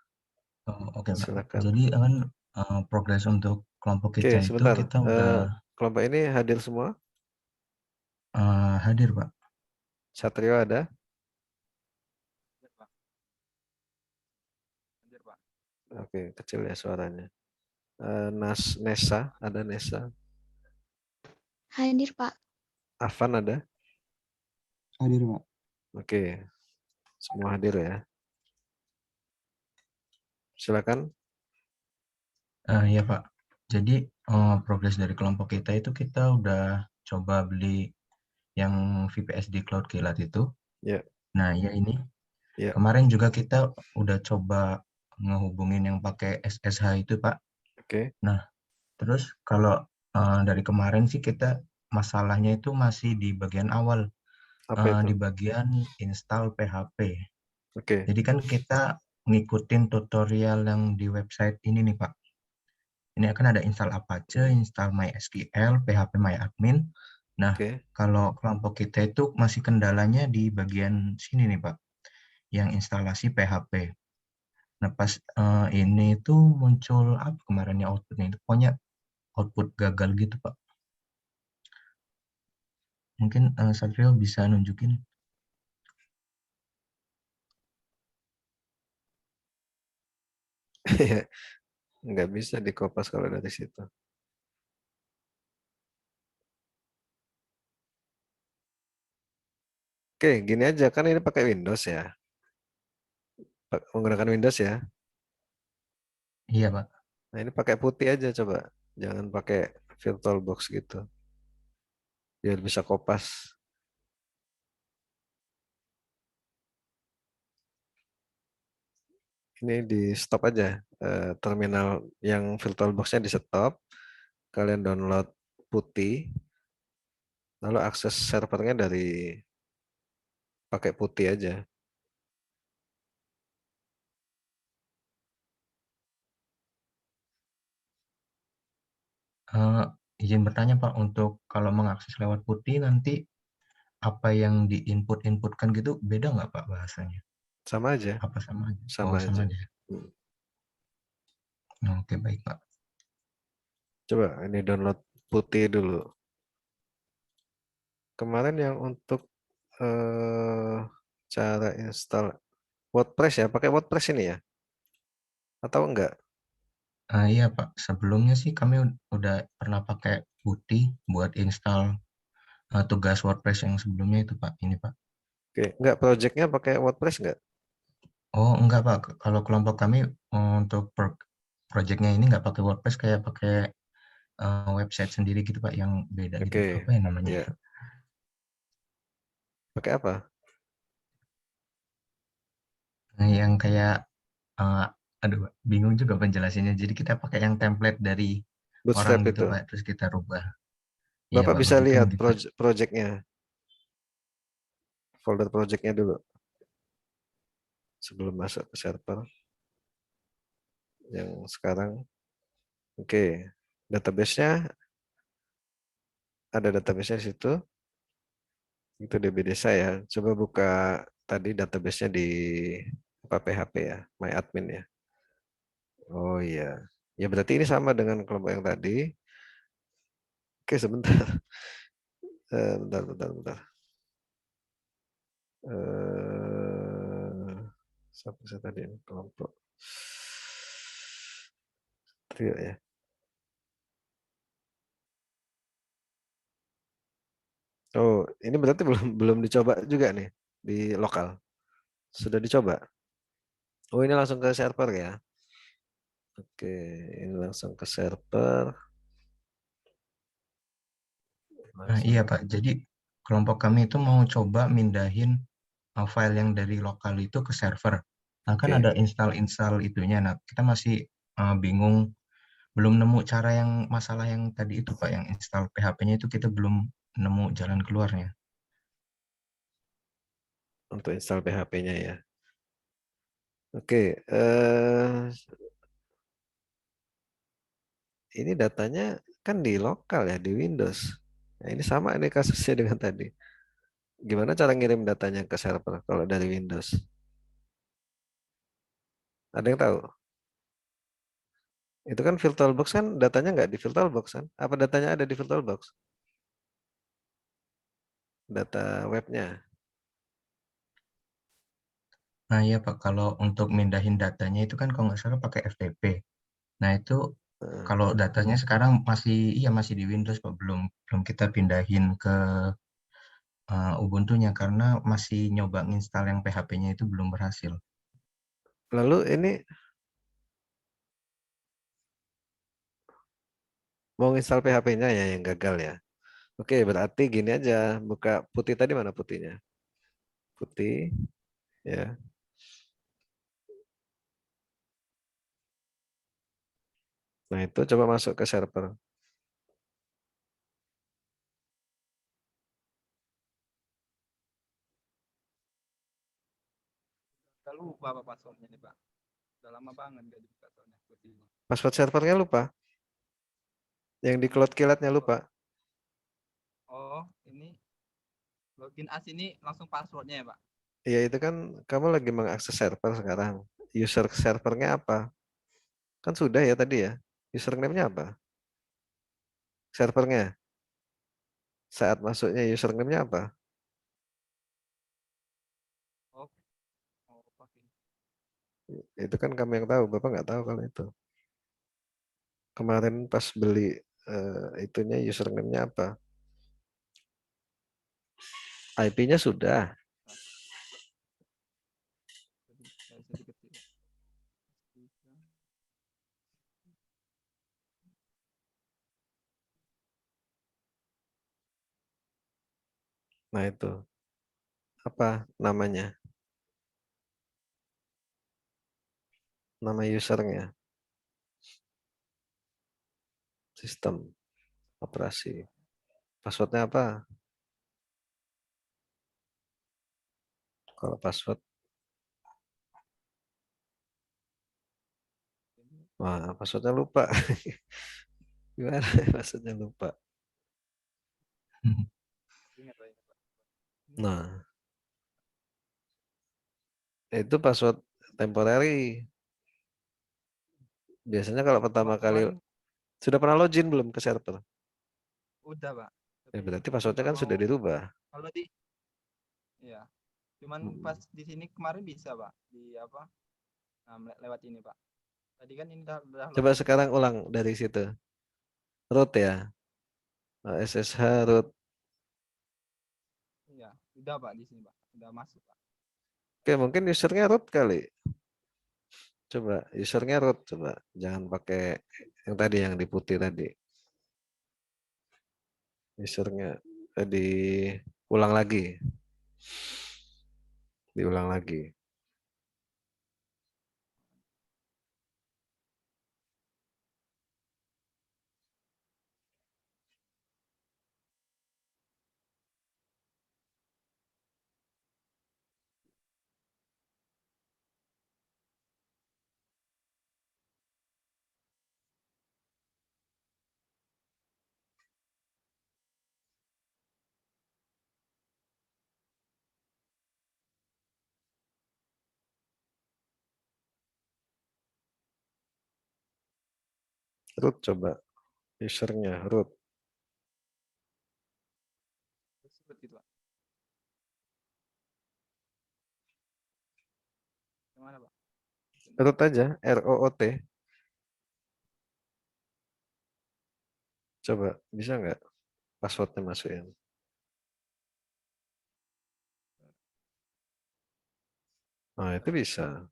Oke, Pak. Silakan. Jadi kan progres untuk kelompok kita itu sebentar. kita udah kelompok ini hadir semua? Hadir, Pak. Satrio ada? hadir, Pak. Oke, kecil ya suaranya. Nesa, ada Nesa. Hadir, Pak. Afan ada? Hadir, Pak. Oke, semua hadir ya. Silakan. Iya Pak. Jadi progres dari kelompok kita itu kita udah coba beli yang VPS di Cloud Kilat itu. Ya. Nah ya ini. Ya. Kemarin juga kita udah coba ngehubungin yang pakai SSH itu Pak. Oke. Nah terus kalau dari kemarin sih kita masalahnya itu masih di bagian awal. Apa itu? Di bagian install PHP. Oke. Jadi kan kita ngikutin tutorial yang di website ini nih Pak. Ini akan ada install Apache, install MySQL, PHP MyAdmin. Nah, kalau kelompok kita itu masih kendalanya di bagian sini nih Pak, yang instalasi PHP. Nah, pas ini tuh muncul apa kemarinnya outputnya itu, pokoknya output gagal gitu Pak. Mungkin Satrio bisa nunjukin. Nggak bisa dikopas kalau dari situ. Oke, gini aja kan ini pakai Windows ya. Menggunakan Windows ya. Iya Pak. Nah ini pakai putih aja coba, jangan pakai VirtualBox gitu, biar bisa kopas. Ini di stop aja, terminal yang VirtualBox-nya di stop, kalian download putih, lalu akses servernya dari pakai putih aja. Izin bertanya Pak, untuk kalau mengakses lewat putih nanti apa yang diinput-inputkan gitu beda nggak Pak bahasanya? Sama aja. Apa sama aja? Sama sama aja. aja. Oke, baik Pak. Coba ini download putih dulu. Kemarin yang untuk cara install WordPress ya, pakai WordPress ini ya? Atau enggak? Iya Pak, sebelumnya sih kami udah pernah pakai putih buat install tugas WordPress yang sebelumnya itu Pak. Ini Pak. Oke, enggak projectnya pakai WordPress enggak? Oh enggak Pak, kalau kelompok kami untuk projectnya ini nggak pakai WordPress, kayak pakai website sendiri gitu Pak, yang beda gitu. Apa ya namanya? Ya. Pakai apa? Nah, yang kayak aduh bingung juga penjelasannya. Jadi kita pakai yang template dari orang Bootstrap gitu itu. Pak, terus kita rubah. Iya Bapak Pak, bisa begitu lihat mungkin. projectnya, folder projectnya dulu sebelum masuk ke server yang sekarang. Oke, database-nya ada database-nya di situ. Itu DB desa ya. Coba buka tadi database-nya di apa PHP ya, MyAdmin ya. Oh iya. Ya berarti ini sama dengan kelompok yang tadi. Oke, sebentar. Bentar. Sampai saya tadi ini kelompok trio ya. Oh, ini berarti belum dicoba juga nih di lokal. Sudah dicoba. Oh, ini langsung ke server ya. Oke, ini langsung ke server. Nah, iya Pak, jadi kelompok kami itu mau coba mindahin file yang dari lokal itu ke server. Nah, kan ada install itunya. Nah, kita masih bingung, belum nemu cara yang masalah yang tadi itu Pak, yang install PHP-nya itu kita belum nemu jalan keluarnya. Untuk install PHP-nya ya. Oke, ini datanya kan di lokal ya, di Windows. Nah, ini sama ini kasusnya dengan tadi. Gimana cara ngirim datanya ke server kalau dari Windows? Ada yang tahu? Itu kan VirtualBox kan datanya nggak di VirtualBox kan? Apa datanya ada di VirtualBox? Data webnya. Nah iya Pak, kalau untuk mindahin datanya itu kan kalau nggak salah pakai FTP. Nah itu kalau datanya sekarang masih di Windows Pak, belum kita pindahin ke Ubuntu-nya karena masih nyoba nginstal yang PHP-nya itu belum berhasil. Lalu ini mau install PHP-nya ya yang gagal ya. Oke, berarti gini aja, buka putih tadi mana putihnya? Putih, ya. Nah itu coba masuk ke server. Udah lupa apa passwordnya nih Pak. Udah lama banget gak dibuka soalnya. Password servernya lupa. Yang di cloud kilatnya lupa. Oh, ini login as ini langsung passwordnya ya Pak? Iya itu kan kamu lagi mengakses server sekarang. User servernya apa? Kan sudah ya tadi ya. Username-nya apa? Servernya. Saat masuknya username-nya apa? Oh, oh pakai. Itu kan kamu yang tahu. Bapak nggak tahu kalau itu. Kemarin pas beli itunya username-nya apa? IP-nya sudah. Sedikit sih. Nah itu. Apa namanya? Nama usernya. Sistem operasi. Passwordnya apa? Kalau password, wah passwordnya lupa. Gimana passwordnya lupa? Ingat Pak, Pak. Nah, itu password temporary. Biasanya kalau pertama Pak kali kemarin sudah pernah login belum ke server? udah Pak. Ya, Tapi berarti passwordnya kan sudah dirubah. kalau di ya, cuman pas di sini kemarin bisa Pak di apa? Nah, lewat ini Pak. Tadi kan ini udah Coba login sekarang ini. ulang dari situ. Root ya. SSH root. Iya, udah Pak di sini Pak. Udah masuk Pak. Oke, mungkin usernya root kali. Coba usernya root coba. Jangan pakai yang tadi yang di putih tadi. Usernya diulang lagi. Diulang lagi. Root coba. Usernya root. Sebut gitu Pak. Gimana Pak? Root aja. ROOT. Coba. Bisa nggak passwordnya masukin? Nah, itu bisa.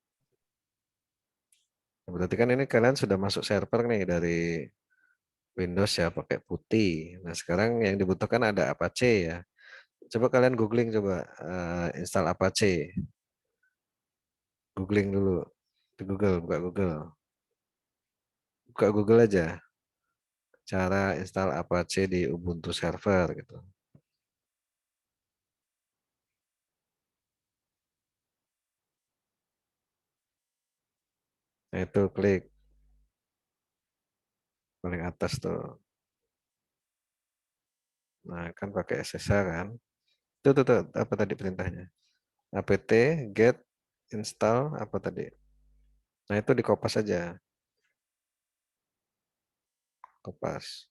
Berarti kan ini kalian sudah masuk server nih dari Windows ya pakai putih. Nah, sekarang yang dibutuhkan ada Apache ya. Coba kalian googling coba install Apache. Googling dulu. Di Google, buka Google. Buka Google aja. Cara install Apache di Ubuntu server gitu. Nah, itu klik paling atas tuh. Nah, kan pakai SSH kan. Tuh, apa tadi perintahnya? apt get install apa tadi? Nah, itu dikopas aja. Kopas.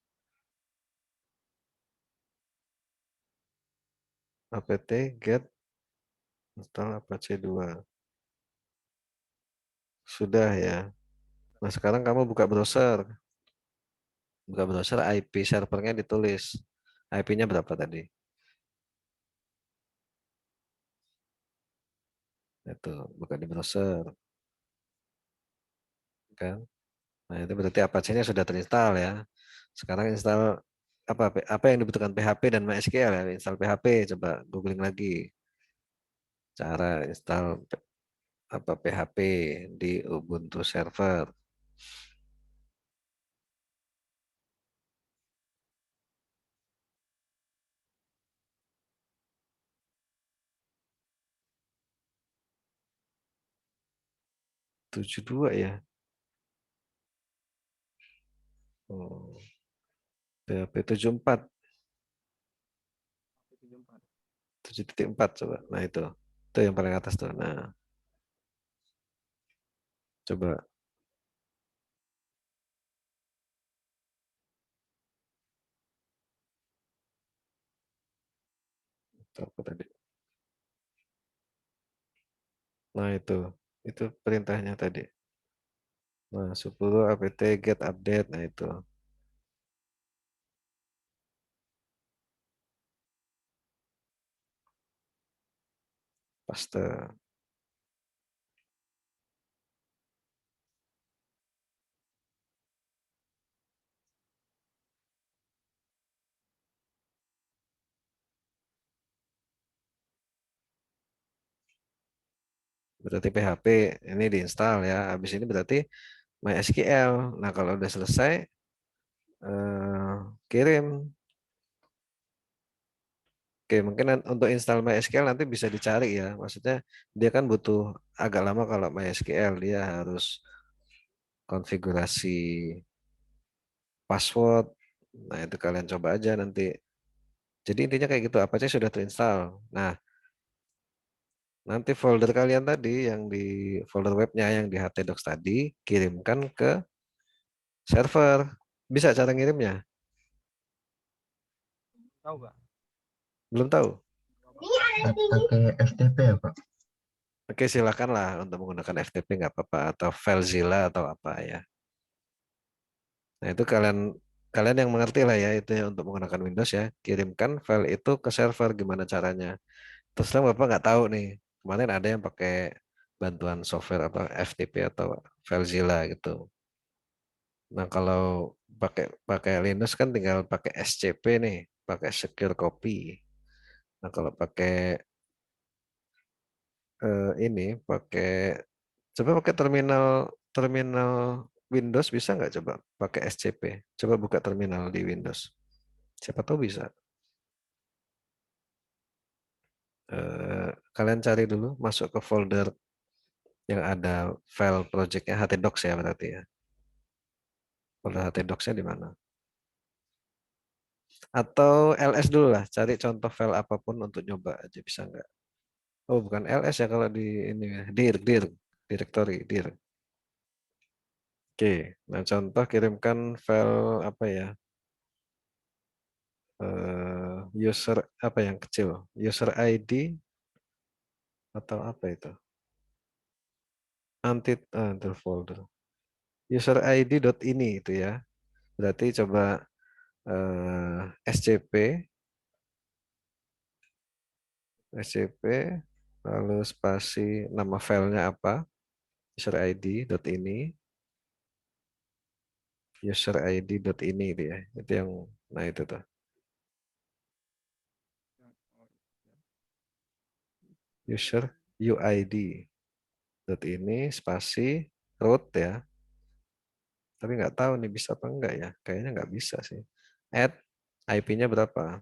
apt get install Apache 2. Sudah ya. Nah, sekarang kamu buka browser. Buka browser, IP servernya ditulis. IP-nya berapa tadi? Itu, buka di browser. Kan? Nah, itu berarti Apache-nya sudah terinstall ya. Sekarang install apa yang dibutuhkan PHP dan MySQL ya. Install PHP, coba googling lagi. Cara install PHP di Ubuntu server. Tujuh dua ya. Oh. PHP 74. 7.4 coba. Nah itu. Itu yang paling atas tuh. Nah, coba. Itu apa tadi? Nah itu perintahnya tadi. Nah 10 apt get update. Nah itu. Paste. Berarti PHP ini diinstal ya. Habis ini berarti MySQL. Nah kalau udah selesai, kirim. Oke, mungkin untuk install MySQL nanti bisa dicari ya. Maksudnya dia kan butuh agak lama kalau MySQL. Dia harus konfigurasi password. Nah itu kalian coba aja nanti. Jadi intinya kayak gitu. Apache sudah terinstall. Nah nanti folder kalian tadi yang di folder webnya yang di htdocs tadi kirimkan ke server. Bisa cara ngirimnya? Tahu, Pak? Belum tahu? Pakai FTP ya, Pak? Oke, silakanlah untuk menggunakan FTP nggak apa-apa atau FileZilla atau apa ya. Nah, itu kalian kalian yang mengerti lah ya itu ya untuk menggunakan Windows ya. Kirimkan file itu ke server gimana caranya. Terus terang Bapak nggak tahu nih. Kemarin ada yang pakai bantuan software apa FTP atau FileZilla gitu. Nah, kalau pakai pakai Linux kan tinggal pakai SCP nih, pakai secure copy. Nah, kalau pakai ini pakai coba pakai terminal terminal Windows bisa nggak coba pakai SCP? Coba buka terminal di Windows. Siapa tahu bisa. Kalian cari dulu, masuk ke folder yang ada file projectnya htdocs ya berarti ya. Folder htdocs-nya di mana? Atau ls dulu lah, cari contoh file apapun untuk nyoba aja bisa nggak? Oh bukan ls ya kalau di ini ya. Directory dir. Oke, nah contoh kirimkan file apa ya? User apa yang kecil? User ID atau apa itu? Anti folder. User ID ini itu ya. Berarti coba SCP SCP lalu spasi nama filenya apa? User ID ini user ID ini dia. Itu yang nah itu tuh. User UID ini spasi root ya. Tapi nggak tahu nih bisa apa enggak ya. Kayaknya nggak bisa sih. Add IP-nya berapa?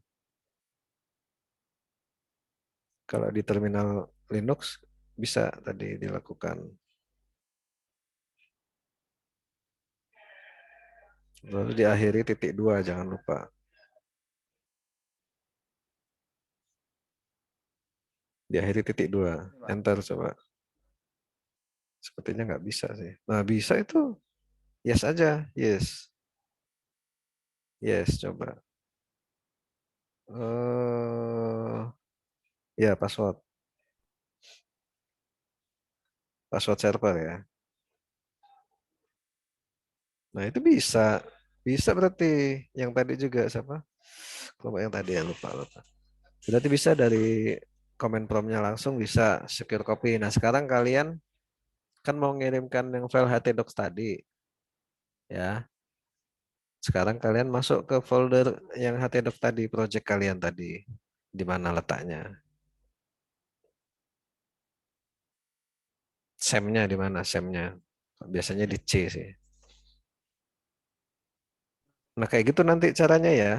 Kalau di terminal Linux bisa tadi dilakukan. Lalu diakhiri titik 2 jangan lupa. Diakhiri titik 2. Enter coba. Sepertinya nggak bisa sih. Nah bisa itu. Yes aja. Yes. Yes coba. Ya password. Password server ya. Nah, itu bisa. Bisa berarti yang tadi juga siapa? Kelompok yang tadi ya lupa. Berarti bisa dari comment prompt-nya langsung bisa secure copy. Nah, sekarang kalian kan mau ngirimkan yang file htdocs tadi ya. Sekarang kalian masuk ke folder yang htdocs tadi, project kalian tadi. Di mana letaknya? Semnya di mana? Semnya. Biasanya di C sih. Nah, kayak gitu nanti caranya ya.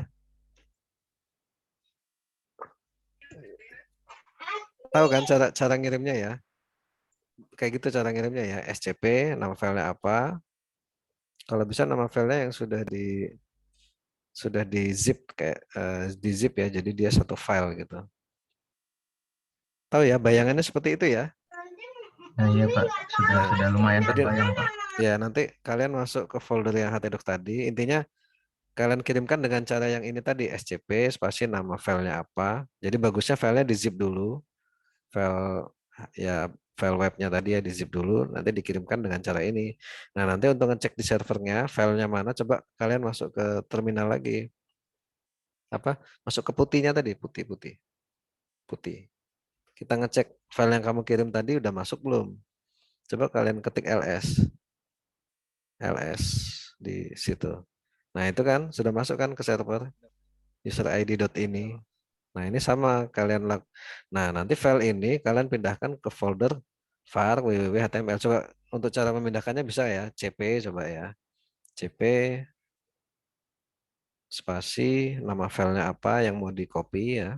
Tahu kan cara cara ngirimnya ya? Kayak gitu cara ngirimnya ya. SCP, nama filenya apa? Kalau bisa nama filenya yang sudah di zip kayak di zip ya. Jadi dia satu file gitu. Tahu ya, bayangannya seperti itu ya. Nah, iya Pak, sudah lumayan Jadi, terbayang Pak. ya nanti kalian masuk ke folder yang htdocs tadi. Intinya kalian kirimkan dengan cara yang ini tadi, SCP spasi nama filenya apa. Jadi bagusnya filenya di zip dulu. File ya file webnya tadi ya di zip dulu, nanti dikirimkan dengan cara ini. Nah, nanti untuk ngecek di servernya filenya mana, coba kalian masuk ke terminal lagi. Apa? Masuk ke putihnya tadi, putih. Kita ngecek file yang kamu kirim tadi udah masuk belum? Coba kalian ketik ls di situ. Nah, itu kan sudah masuk kan ke server user id.ini. Nah, ini sama kalian Nah, nanti file ini kalian pindahkan ke folder var www.html. Coba untuk cara memindahkannya bisa ya, cp coba ya. Cp spasi nama filenya apa yang mau di copy ya.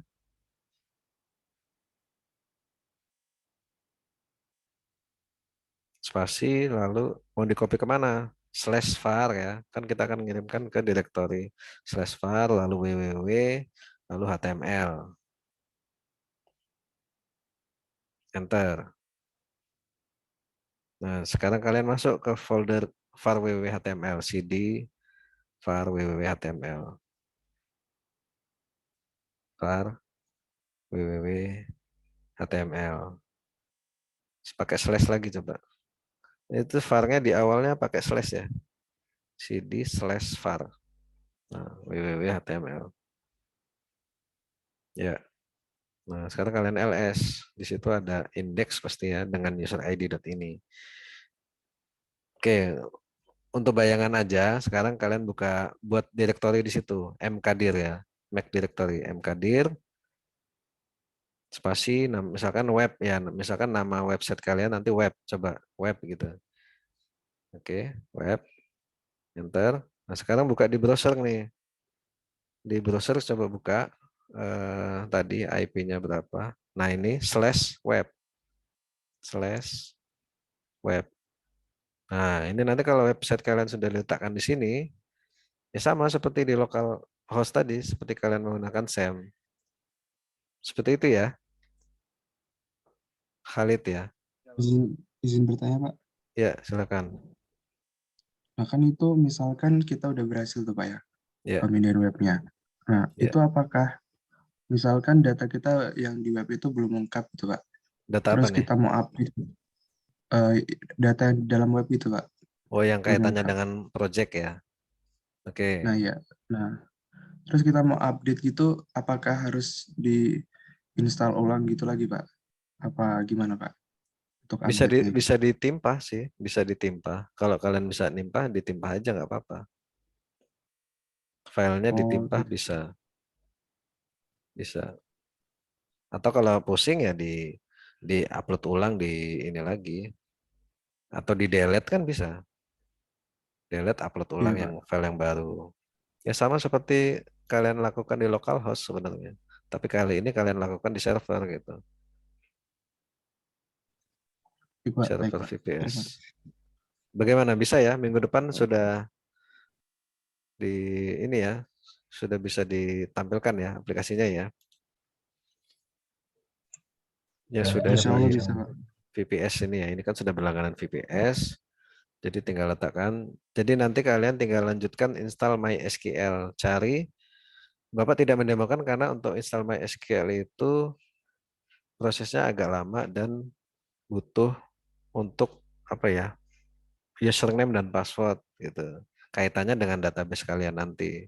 Spasi lalu mau di copy kemana? /var ya. Kan kita akan mengirimkan ke directory /var lalu www lalu html. Enter. Nah, sekarang kalian masuk ke folder var www.html, cd var www.html, var www.html. Pakai slash lagi coba. Itu var-nya di awalnya pakai slash ya, cd/var. Nah, www.html. Ya. Nah, sekarang kalian ls. Di situ ada index pasti ya dengan user id.ini. Oke, untuk bayangan aja, sekarang kalian buat directory di situ, mkdir ya, make directory, mkdir, spasi, misalkan web ya, misalkan nama website kalian nanti web, coba web gitu. Oke, web, enter. Nah, sekarang buka di browser nih. Di browser coba buka tadi IP-nya berapa. Nah, ini /web. /web. Nah, ini nanti kalau website kalian sudah diletakkan di sini, ya sama seperti di local host tadi, seperti kalian menggunakan SAM. Seperti itu ya, Khalid ya. Izin bertanya Pak. Ya, silakan. Nah kan itu misalkan kita udah berhasil tuh Pak ya, pemindahan webnya. Nah itu apakah misalkan data kita yang di web itu belum lengkap gitu Pak. Data Terus apa nih? kita mau update data dalam web itu Pak. Oh, yang kaitannya dengan project ya. Oke. Nah ya, nah terus kita mau update gitu, apakah harus di-install ulang gitu lagi Pak? Apa gimana Pak? Untuk update-nya gitu. Bisa ditimpa sih, bisa ditimpa. Kalau kalian bisa nimpa, ditimpa aja nggak apa-apa. Filenya ditimpa Gitu. bisa. Atau kalau pusing ya di upload ulang di ini lagi. Atau di delete kan bisa. Delete upload ulang yang file yang baru. Ya sama seperti kalian lakukan di localhost sebenarnya. Tapi kali ini kalian lakukan di server gitu. Server VPS. Bagaimana bisa ya? Minggu depan sudah ini ya, sudah bisa ditampilkan ya aplikasinya ya. Ya sudah di VPS ini ya. Ini kan sudah berlangganan VPS. Jadi tinggal letakkan. Jadi nanti kalian tinggal lanjutkan install MySQL. Cari. Bapak tidak mendemokan karena untuk install MySQL itu prosesnya agak lama dan butuh untuk apa ya, username dan password gitu. kaitannya dengan database kalian nanti.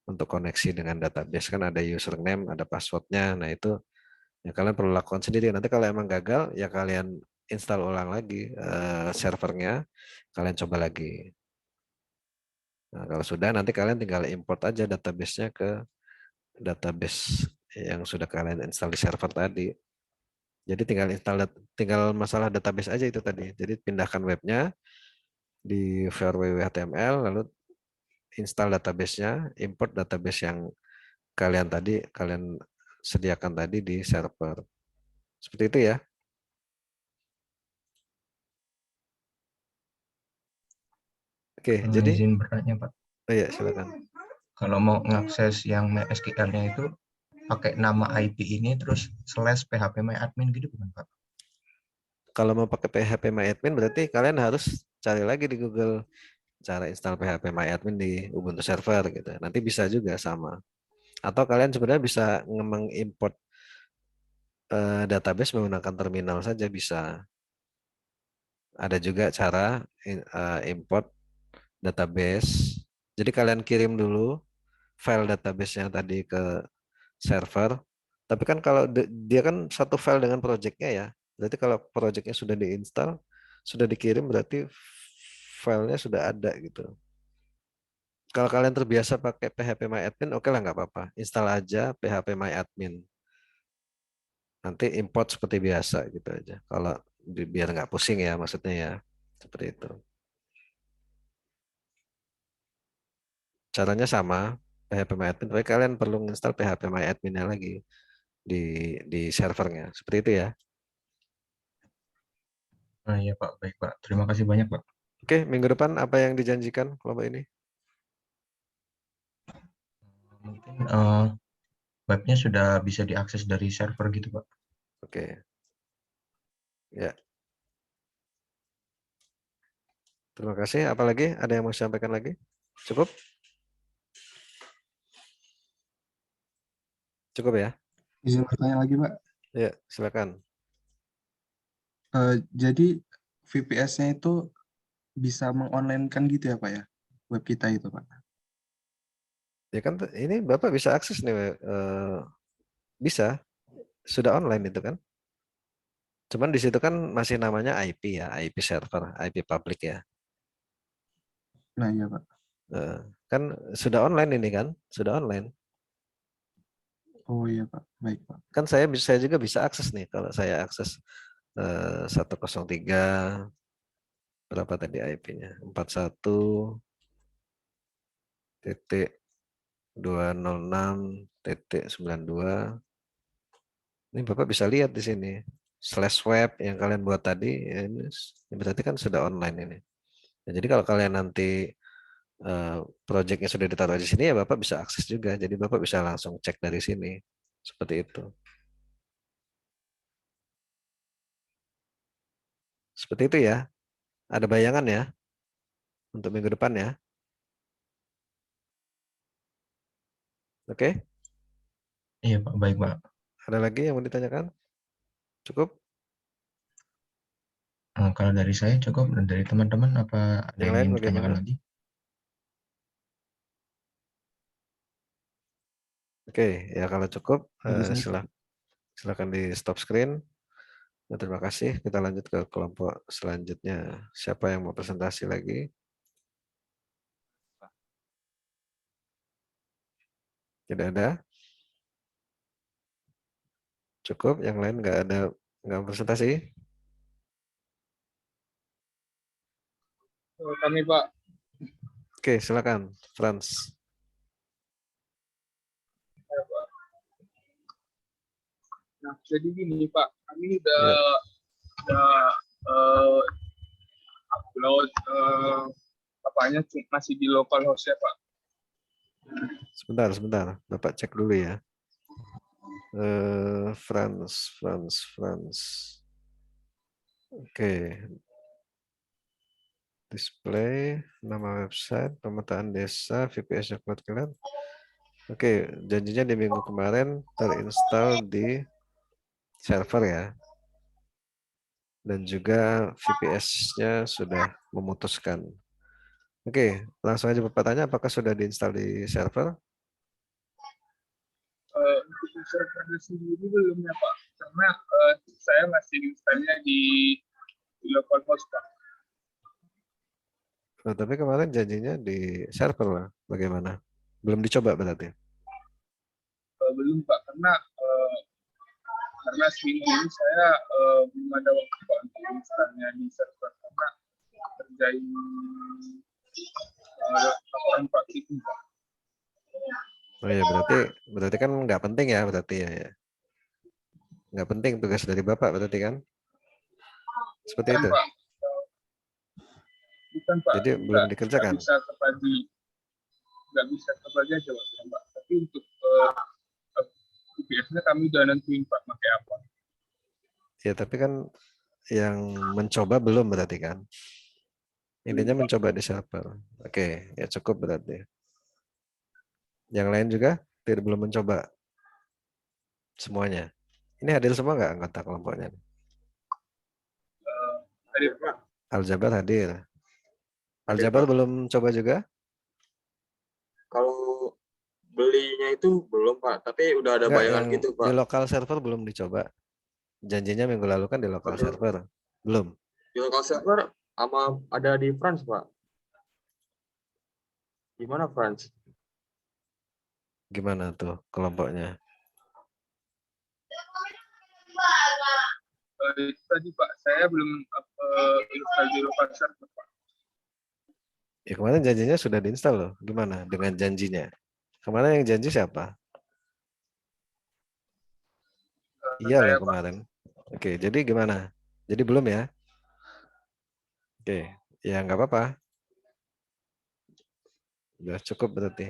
Untuk koneksi dengan database kan ada username, ada passwordnya. Nah itu ya kalian perlu lakukan sendiri. Nanti kalau emang gagal ya kalian install ulang lagi servernya, kalian coba lagi. Nah, kalau sudah nanti kalian tinggal import aja database-nya ke database yang sudah kalian install di server tadi. Jadi tinggal masalah database aja itu tadi. Jadi pindahkan webnya di www.html lalu install database-nya, import database yang kalian sediakan tadi di server. Seperti itu ya. Oke, jadi izin bertanya, Pak. Oh iya, silakan. Kalau mau ngakses yang MySQL-nya itu pakai nama IP ini terus /phpMyAdmin gitu bukan, Pak? Kalau mau pakai phpMyAdmin berarti kalian harus cari lagi di Google cara install phpMyAdmin di Ubuntu server gitu. Nanti bisa juga sama. Atau kalian sebenarnya bisa mengimport database menggunakan terminal saja bisa. Ada juga cara import database. Jadi kalian kirim dulu file database-nya tadi ke server. Tapi kan kalau dia kan satu file dengan project-nya ya. Berarti kalau project-nya sudah diinstal, sudah dikirim berarti filenya sudah ada gitu. Kalau kalian terbiasa pakai phpMyAdmin, oke lah nggak apa-apa. Install aja phpMyAdmin. Nanti import seperti biasa gitu aja. Kalau biar nggak pusing ya maksudnya ya. Seperti itu. Caranya sama, phpMyAdmin. Tapi kalian perlu install phpMyAdmin-nya lagi di servernya. Seperti itu ya. Nah, iya Pak, baik Pak. Terima kasih banyak Pak. Oke, minggu depan apa yang dijanjikan kelompok ini? Mungkin webnya sudah bisa diakses dari server gitu Pak. Oke. Ya. Terima kasih. Apalagi ada yang mau disampaikan lagi? Cukup? Cukup ya? Izin bertanya lagi Pak. Ya, silakan. Jadi VPS-nya itu bisa mengonline-kan gitu ya Pak ya? Web kita itu Pak. Ya kan ini Bapak bisa akses nih. Bisa. Sudah online itu kan. Cuman di situ kan masih namanya IP ya, IP server, IP public ya. Nah iya Pak. Kan sudah online ini kan, sudah online. Oh iya Pak, baik Pak. Kan saya juga bisa akses nih kalau saya akses 103 berapa tadi IP-nya? 41.206.92. Ini Bapak bisa lihat di sini. /web yang kalian buat tadi, ini berarti kan sudah online ini. Nah, jadi kalau kalian nanti projectnya sudah ditaruh di sini ya Bapak bisa akses juga. Jadi Bapak bisa langsung cek dari sini. Seperti itu. Seperti itu ya. Ada bayangan ya untuk minggu depan ya. Oke? Iya Pak, baik Pak. Ada lagi yang mau ditanyakan? Cukup? Kalau dari saya cukup, dan dari teman-teman apa ada Yang yang lain ingin bagaimana? ditanyakan lagi? Oke, ya kalau cukup Dari saya, silakan di stop screen. Nah, terima kasih. Kita lanjut ke kelompok selanjutnya. Siapa yang mau presentasi lagi? Tidak ada? Cukup? Yang lain nggak presentasi? Kami Pak. Oke, silakan, Franz. Nah, jadi gini Pak, kami udah upload apanya masih di localhost ya Pak. Sebentar. Bapak cek dulu ya. Franz. Oke. Display, nama website, pemetaan desa, VPS Cloud Cloud. Oke, janjinya di minggu kemarin terinstall di server ya. Dan juga VPS-nya sudah memutuskan. Oke, langsung aja Bapak tanya apakah sudah diinstal di server? Untuk servernya sendiri belum ya Pak, karena saya masih installnya di localhost Pak. Oh, tapi kemarin janjinya di server lah. Bagaimana? Belum dicoba berarti? Belum Pak, karena seminggu ini saya belum ada waktu Pak untuk installnya di server karena kerjain laporan praktik Pak. Oh ya, berarti kan nggak penting ya berarti ya. Nggak penting tugas dari Bapak berarti kan? Seperti itu. Pak. Bukan Pak. Jadi belum dikerjakan. Nggak bisa terbagi aja Pak. Tapi untuk UPS-nya kami udah nentuin Pak pakai apa. Ya tapi kan yang mencoba belum berarti kan? Intinya mencoba di server. Oke, ya cukup berarti. Yang lain juga belum mencoba semuanya. Ini hadir semua nggak anggota kelompoknya? Hadir Pak. Aljabar hadir. Aljabar belum coba juga? Kalau belinya itu belum Pak, tapi udah ada bayangan gitu Pak. Di lokal server belum dicoba. Janjinya minggu lalu kan di lokal server. Belum. Di lokal server sama ada di France Pak. Gimana France? Gimana tuh kelompoknya? Itu tadi Pak, saya belum install di lokal server Pak. Ya kemarin janjinya sudah diinstal loh. Gimana dengan janjinya? Kemarin yang janji siapa? Iya loh kemarin. Oke, jadi gimana? Jadi belum ya? Oke, ya nggak apa-apa. Udah cukup berarti.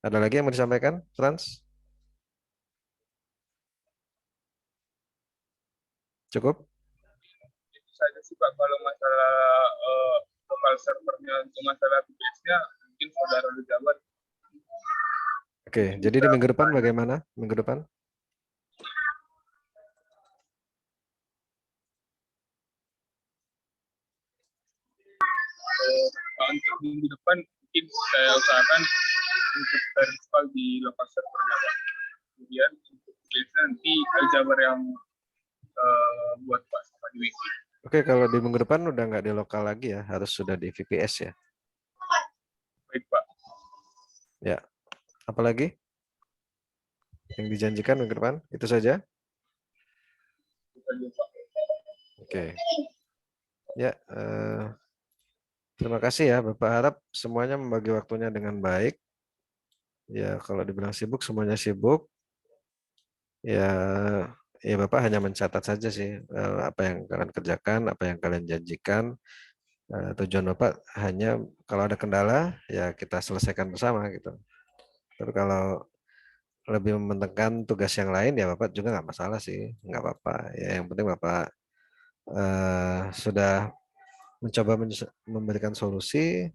Ada lagi yang mau disampaikan, Frans? Cukup? Itu saja sih Pak, kalau masalah lokal servernya untuk masalah VPS-nya mungkin saudara udah jawab. Oke, jadi di minggu depan bagaimana? Minggu depan? Untuk minggu depan mungkin saya usahakan untuk terinstall di lokal servernya Pak. Kemudian untuk VPS nanti Aljabar yang buat Pak sama di Wiki. Oke, kalau di minggu depan udah nggak di lokal lagi ya, harus sudah di VPS ya. Baik Pak. Ya, apalagi yang dijanjikan minggu depan? Itu saja? Oke. Ya, terima kasih ya. Bapak harap semuanya membagi waktunya dengan baik. Ya, kalau dibilang sibuk, semuanya sibuk. Ya, Bapak hanya mencatat saja sih apa yang kalian kerjakan, apa yang kalian janjikan. Tujuan Bapak hanya kalau ada kendala, ya kita selesaikan bersama gitu. Tapi kalau lebih mementingkan tugas yang lain, ya Bapak juga nggak masalah sih, nggak apa-apa. Ya, yang penting Bapak sudah mencoba memberikan solusi,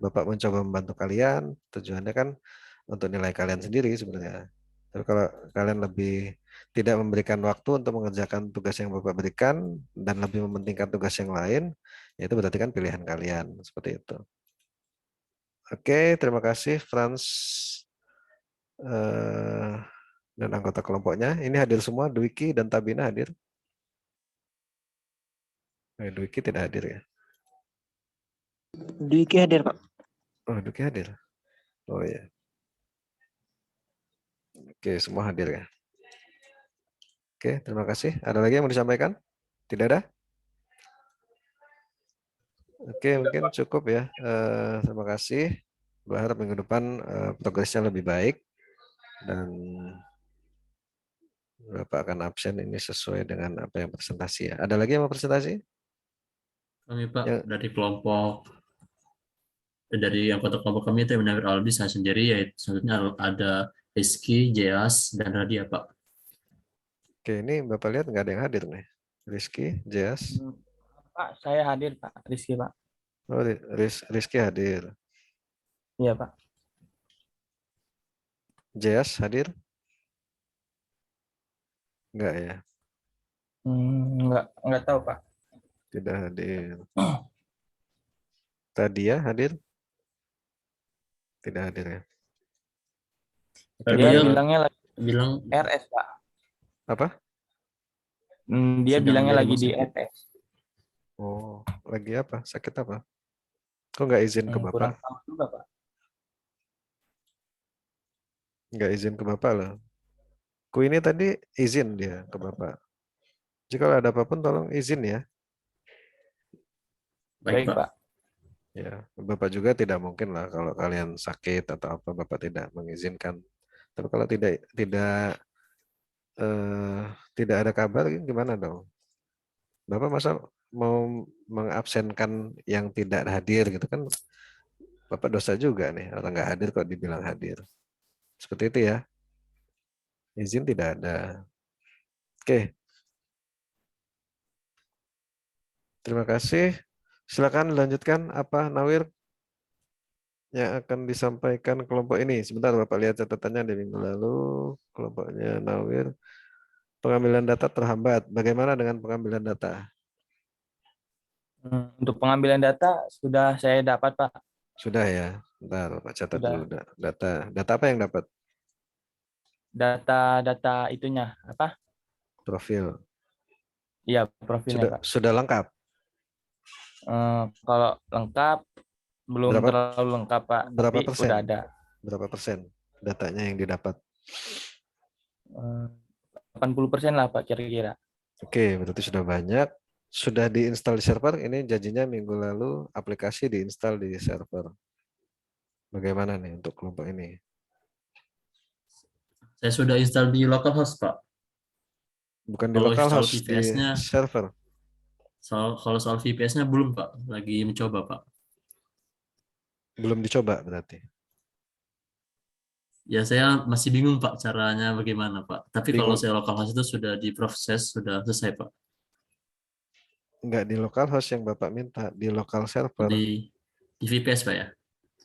Bapak mencoba membantu kalian, tujuannya kan untuk nilai kalian sendiri sebenarnya. Tapi kalau kalian lebih tidak memberikan waktu untuk mengerjakan tugas yang Bapak berikan dan lebih mementingkan tugas yang lain, ya itu berarti kan pilihan kalian, seperti itu. Oke, terima kasih Frans dan anggota kelompoknya. Ini hadir semua, Dwiki dan Tabina hadir. Dwiki tidak hadir ya? Dwiki hadir, Pak. Oh, Dwiki hadir. Oh ya. Oke, semua hadir ya. Oke, terima kasih. Ada lagi yang mau disampaikan? Tidak ada? Oke, mungkin cukup ya. Terima kasih. Berharap minggu depan progresnya lebih baik dan Bapak akan absen ini sesuai dengan apa yang presentasi ya. Ada lagi yang mau presentasi? Kami Pak dari kelompok dari anggota kelompok kami itu Munawir Albi saya sendiri, yaitu selanjutnya ada Rizky, Jeas, dan Radia Pak. Oke, ini Bapak lihat nggak ada yang hadir nih. Rizky, Jeas. Pak, saya hadir Pak, Rizky Pak. Oh, Rizky hadir. Iya Pak. Jeas hadir? Enggak ya? Enggak tahu Pak. Tidak hadir. Tadia hadir? Tidak hadir ya. Oke, Dia bagaimana? bilangnya lagi bilang RS, Pak. Apa? Dia sedang bilangnya di lagi rumah di sakit. RS. Oh, lagi apa? Sakit apa? Kok nggak izin ke Kurang Bapak? tahu juga, Pak. Nggak izin ke Bapak loh. Ku ini tadi izin dia ke Bapak. Jika ada apapun tolong izin ya. Baik, Pak. Ya, Bapak juga tidak mungkin lah kalau kalian sakit atau apa Bapak tidak mengizinkan. Tapi kalau tidak ada kabar gimana dong? Bapak masa mau mengabsenkan yang tidak hadir gitu kan? Bapak dosa juga nih, orang nggak hadir kok dibilang hadir. Seperti itu ya. Izin tidak ada. Oke. Terima kasih. Silakan lanjutkan apa Nawir yang akan disampaikan kelompok ini. Sebentar Bapak lihat catatannya di minggu lalu. Kelompoknya Nawir. Pengambilan data terhambat. Bagaimana dengan pengambilan data? Untuk pengambilan data sudah saya dapat, Pak. Sudah ya. Bentar, Bapak catat Sudah. dulu data. Data apa yang dapat? Data itunya apa? Profil. Iya, profilnya, Pak. Sudah lengkap. Kalau lengkap belum Berapa- terlalu lengkap, Pak. Berapa Tapi persen? udah ada. Berapa persen datanya yang didapat? 80% lah, Pak, kira-kira. Oke, berarti sudah banyak. Sudah diinstal di server. Ini janjinya minggu lalu aplikasi diinstal di server. Bagaimana nih untuk kelompok ini? Saya sudah install di localhost, Pak. Bukan di Kalau localhost, soal di VPS-nya, server. kalau soal VPS-nya belum, Pak. Lagi mencoba, Pak. Belum dicoba berarti. Ya, saya masih bingung, Pak, caranya bagaimana, Pak. Tapi kalau Bingung. saya localhost itu sudah diproses, sudah selesai, Pak. Enggak di localhost yang Bapak minta, di local server. Di VPS, Pak, ya?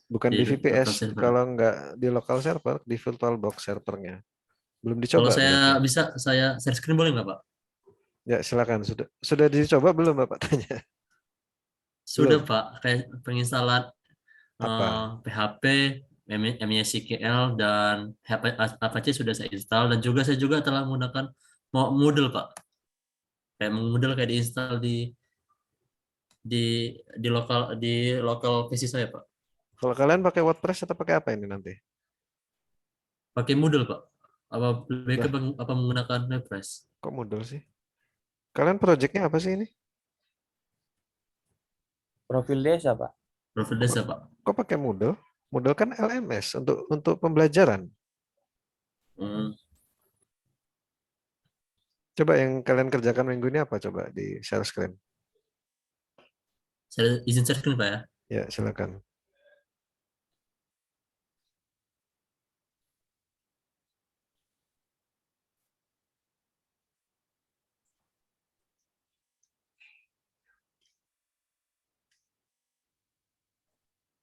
Bukan di local VPS. server. Kalau enggak di local server, di VirtualBox servernya. Belum Kalau dicoba saya berarti. bisa, saya share screen boleh nggak, Pak? Ya, silakan. Sudah dicoba belum Bapak tanya? Sudah, Belum. Pak. Kayak penginstalan Apa? PHP, MySQL, dan Apache sudah saya install, dan juga saya juga telah menggunakan Moodle, Pak. Kayak Moodle kayak diinstal di lokal PC saya, Pak. Kalau kalian pakai WordPress atau pakai apa ini nanti? Pakai Moodle, Pak. Apa menggunakan WordPress? Kok Moodle sih? Kalian projectnya apa sih ini? Profil desa, Pak. Profil desa, Pak. Kok pakai Moodle? Moodle kan LMS untuk pembelajaran. Coba yang kalian kerjakan minggu ini apa? Coba di share screen. Saya izin share screen, Pak, ya? Ya, silakan.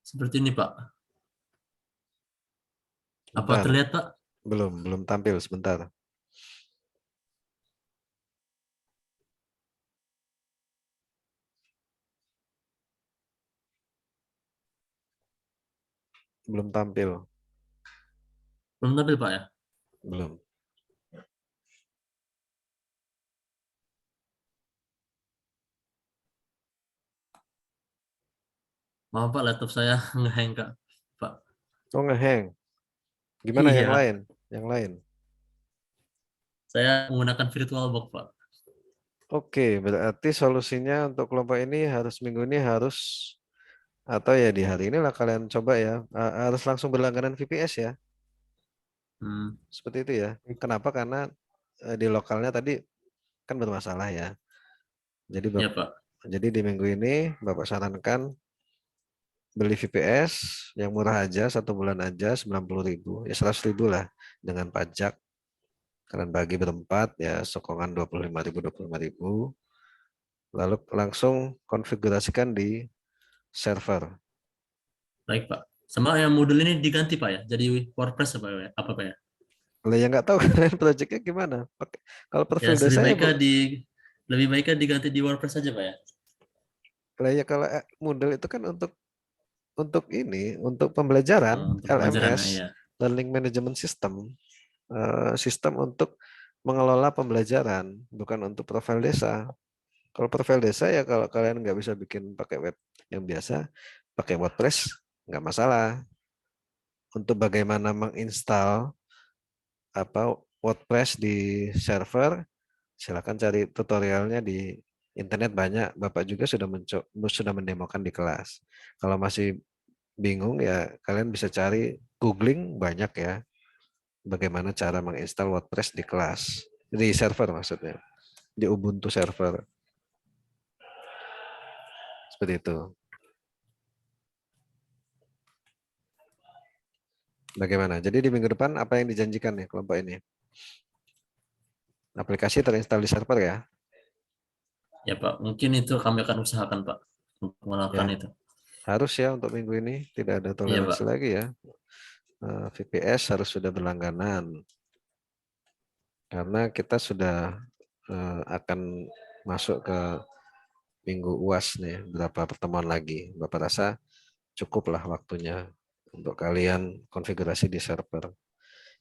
Seperti ini, Pak. Apa Bentar. terlihat, Pak? Belum tampil sebentar. Belum tampil. Belum tampil, Pak, ya? Belum. Maaf, Pak, laptop saya nge-hang, Kak. Pak. Oh, nge-hang. Gimana yang Iya. lain? Yang lain. Saya menggunakan VirtualBox, Pak. Oke, berarti solusinya untuk kelompok ini minggu ini harus atau ya di hari inilah kalian coba ya. Harus langsung berlangganan VPS ya. Seperti itu ya. Kenapa? Karena di lokalnya tadi kan bermasalah ya. Jadi Ya, Pak. Jadi di minggu ini Bapak sarankan beli VPS yang murah aja, 1 bulan aja 90.000, ya 100.000 lah dengan pajak. Kalian bagi berempat ya sokongan 25.000. Lalu langsung konfigurasikan di server. Baik, Pak. Sama yang modul ini diganti, Pak, ya? Jadi WordPress apa Pak, ya? Lah ya nggak tahu kalian projectnya gimana. Kalau profil Ya, desa lebih baiknya diganti di WordPress saja, Pak, ya? Lah ya kalau Moodle itu kan untuk untuk ini, untuk pembelajaran untuk pembelajaran, LMS, iya. Learning Management System, sistem untuk mengelola pembelajaran, bukan untuk profil desa. Kalau profil desa ya kalau kalian nggak bisa bikin pakai web yang biasa, pakai WordPress nggak masalah. Untuk bagaimana menginstal WordPress di server, silakan cari tutorialnya di internet banyak. Bapak juga sudah mendemokan di kelas. Kalau masih bingung ya kalian bisa cari, googling banyak ya, bagaimana cara menginstal WordPress di kelas, di server maksudnya, di Ubuntu server. Seperti itu. Bagaimana? Jadi di minggu depan apa yang dijanjikan nih kelompok ini? Aplikasi terinstall di server ya? Ya Pak, mungkin itu kami akan usahakan Pak untuk melakukan itu. Harus ya untuk minggu ini, tidak ada toleransi lagi ya. VPS harus sudah berlangganan. Karena kita sudah akan masuk ke minggu UAS nih, berapa pertemuan lagi. Bapak rasa cukuplah waktunya untuk kalian konfigurasi di server.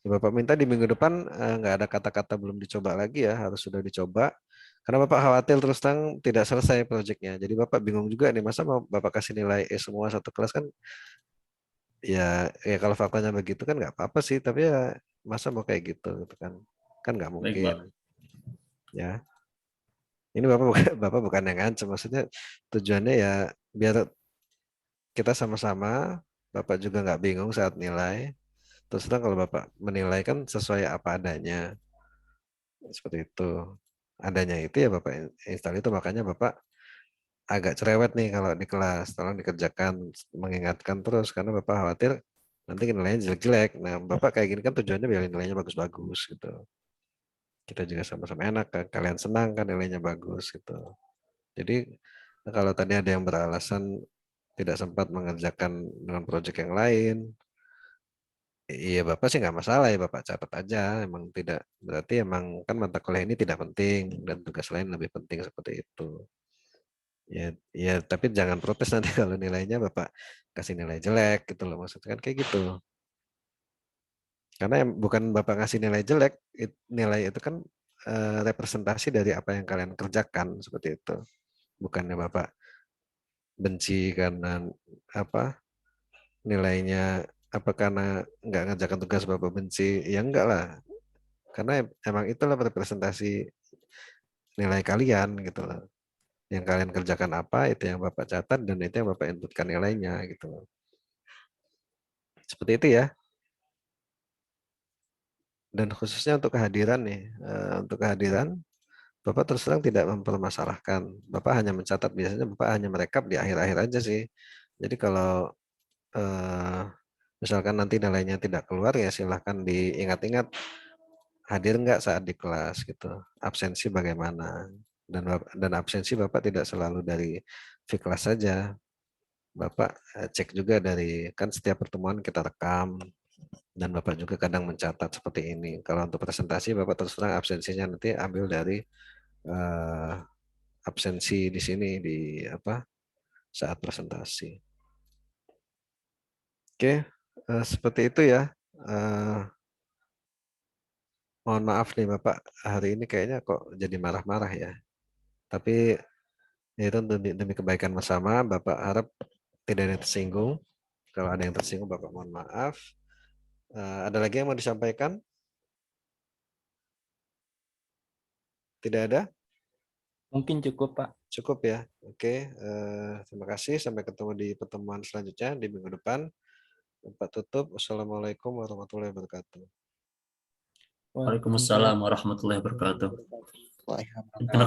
Ya, Bapak minta di minggu depan nggak ada kata-kata belum dicoba lagi ya, harus sudah dicoba. Karena Bapak khawatir terus terang tidak selesai proyeknya. Jadi Bapak bingung juga nih, masa mau Bapak kasih nilai E semua satu kelas kan? Ya kalau faktanya begitu kan nggak apa-apa sih, tapi ya masa mau kayak gitu kan? Kan nggak mungkin. Ya. Ini Bapak bukan yang ngancam, maksudnya tujuannya ya biar kita sama-sama, Bapak juga nggak bingung saat nilai. Terus terang kalau Bapak menilai kan sesuai apa adanya. Seperti itu. Adanya itu ya Bapak install itu, makanya Bapak agak cerewet nih kalau di kelas. Tolong dikerjakan, mengingatkan terus, karena Bapak khawatir nanti nilainya jelek-jelek. Nah Bapak kayak gini kan tujuannya biar nilainya bagus-bagus gitu. Kita juga sama-sama enak kan, kalian senang kan nilainya bagus gitu. Jadi kalau tadi ada yang beralasan tidak sempat mengerjakan dengan proyek yang lain, iya Bapak sih nggak masalah ya, Bapak catat aja. Emang tidak berarti emang kan mata kuliah ini tidak penting dan tugas lain lebih penting seperti itu. Ya tapi jangan protes nanti kalau nilainya Bapak kasih nilai jelek gitu loh, maksudnya kan kayak gitu. Karena bukan Bapak ngasih nilai jelek, nilai itu kan representasi dari apa yang kalian kerjakan seperti itu. Bukannya Bapak benci karena apa nilainya, apa karena nggak ngerjakan tugas Bapak benci, ya enggak lah, karena emang itulah representasi nilai kalian gitu loh, yang kalian kerjakan apa itu yang Bapak catat dan itu yang Bapak inputkan nilainya gitu loh. Seperti itu ya. Dan khususnya untuk kehadiran nih, untuk kehadiran Bapak terus terang tidak mempermasalahkan, Bapak hanya mencatat, biasanya Bapak hanya merekap di akhir-akhir aja sih. Jadi kalau misalkan nanti nilainya tidak keluar ya silahkan diingat-ingat hadir nggak saat di kelas gitu, absensi bagaimana, dan absensi Bapak tidak selalu dari kelas saja, Bapak cek juga dari, kan setiap pertemuan kita rekam dan Bapak juga kadang mencatat seperti ini. Kalau untuk presentasi Bapak terus terang absensinya nanti ambil dari absensi di sini di saat presentasi. Oke, seperti itu ya. Mohon maaf nih Bapak, hari ini kayaknya kok jadi marah-marah ya. Tapi itu demi kebaikan bersama, Bapak harap tidak ada yang tersinggung. Kalau ada yang tersinggung, Bapak mohon maaf. Ada lagi yang mau disampaikan? Tidak ada? Mungkin cukup Pak. Cukup ya. Oke, terima kasih. Sampai ketemu di pertemuan selanjutnya di minggu depan. Bapak tutup. Wassalamualaikum warahmatullahi wabarakatuh. Waalaikumsalam warahmatullahi wabarakatuh.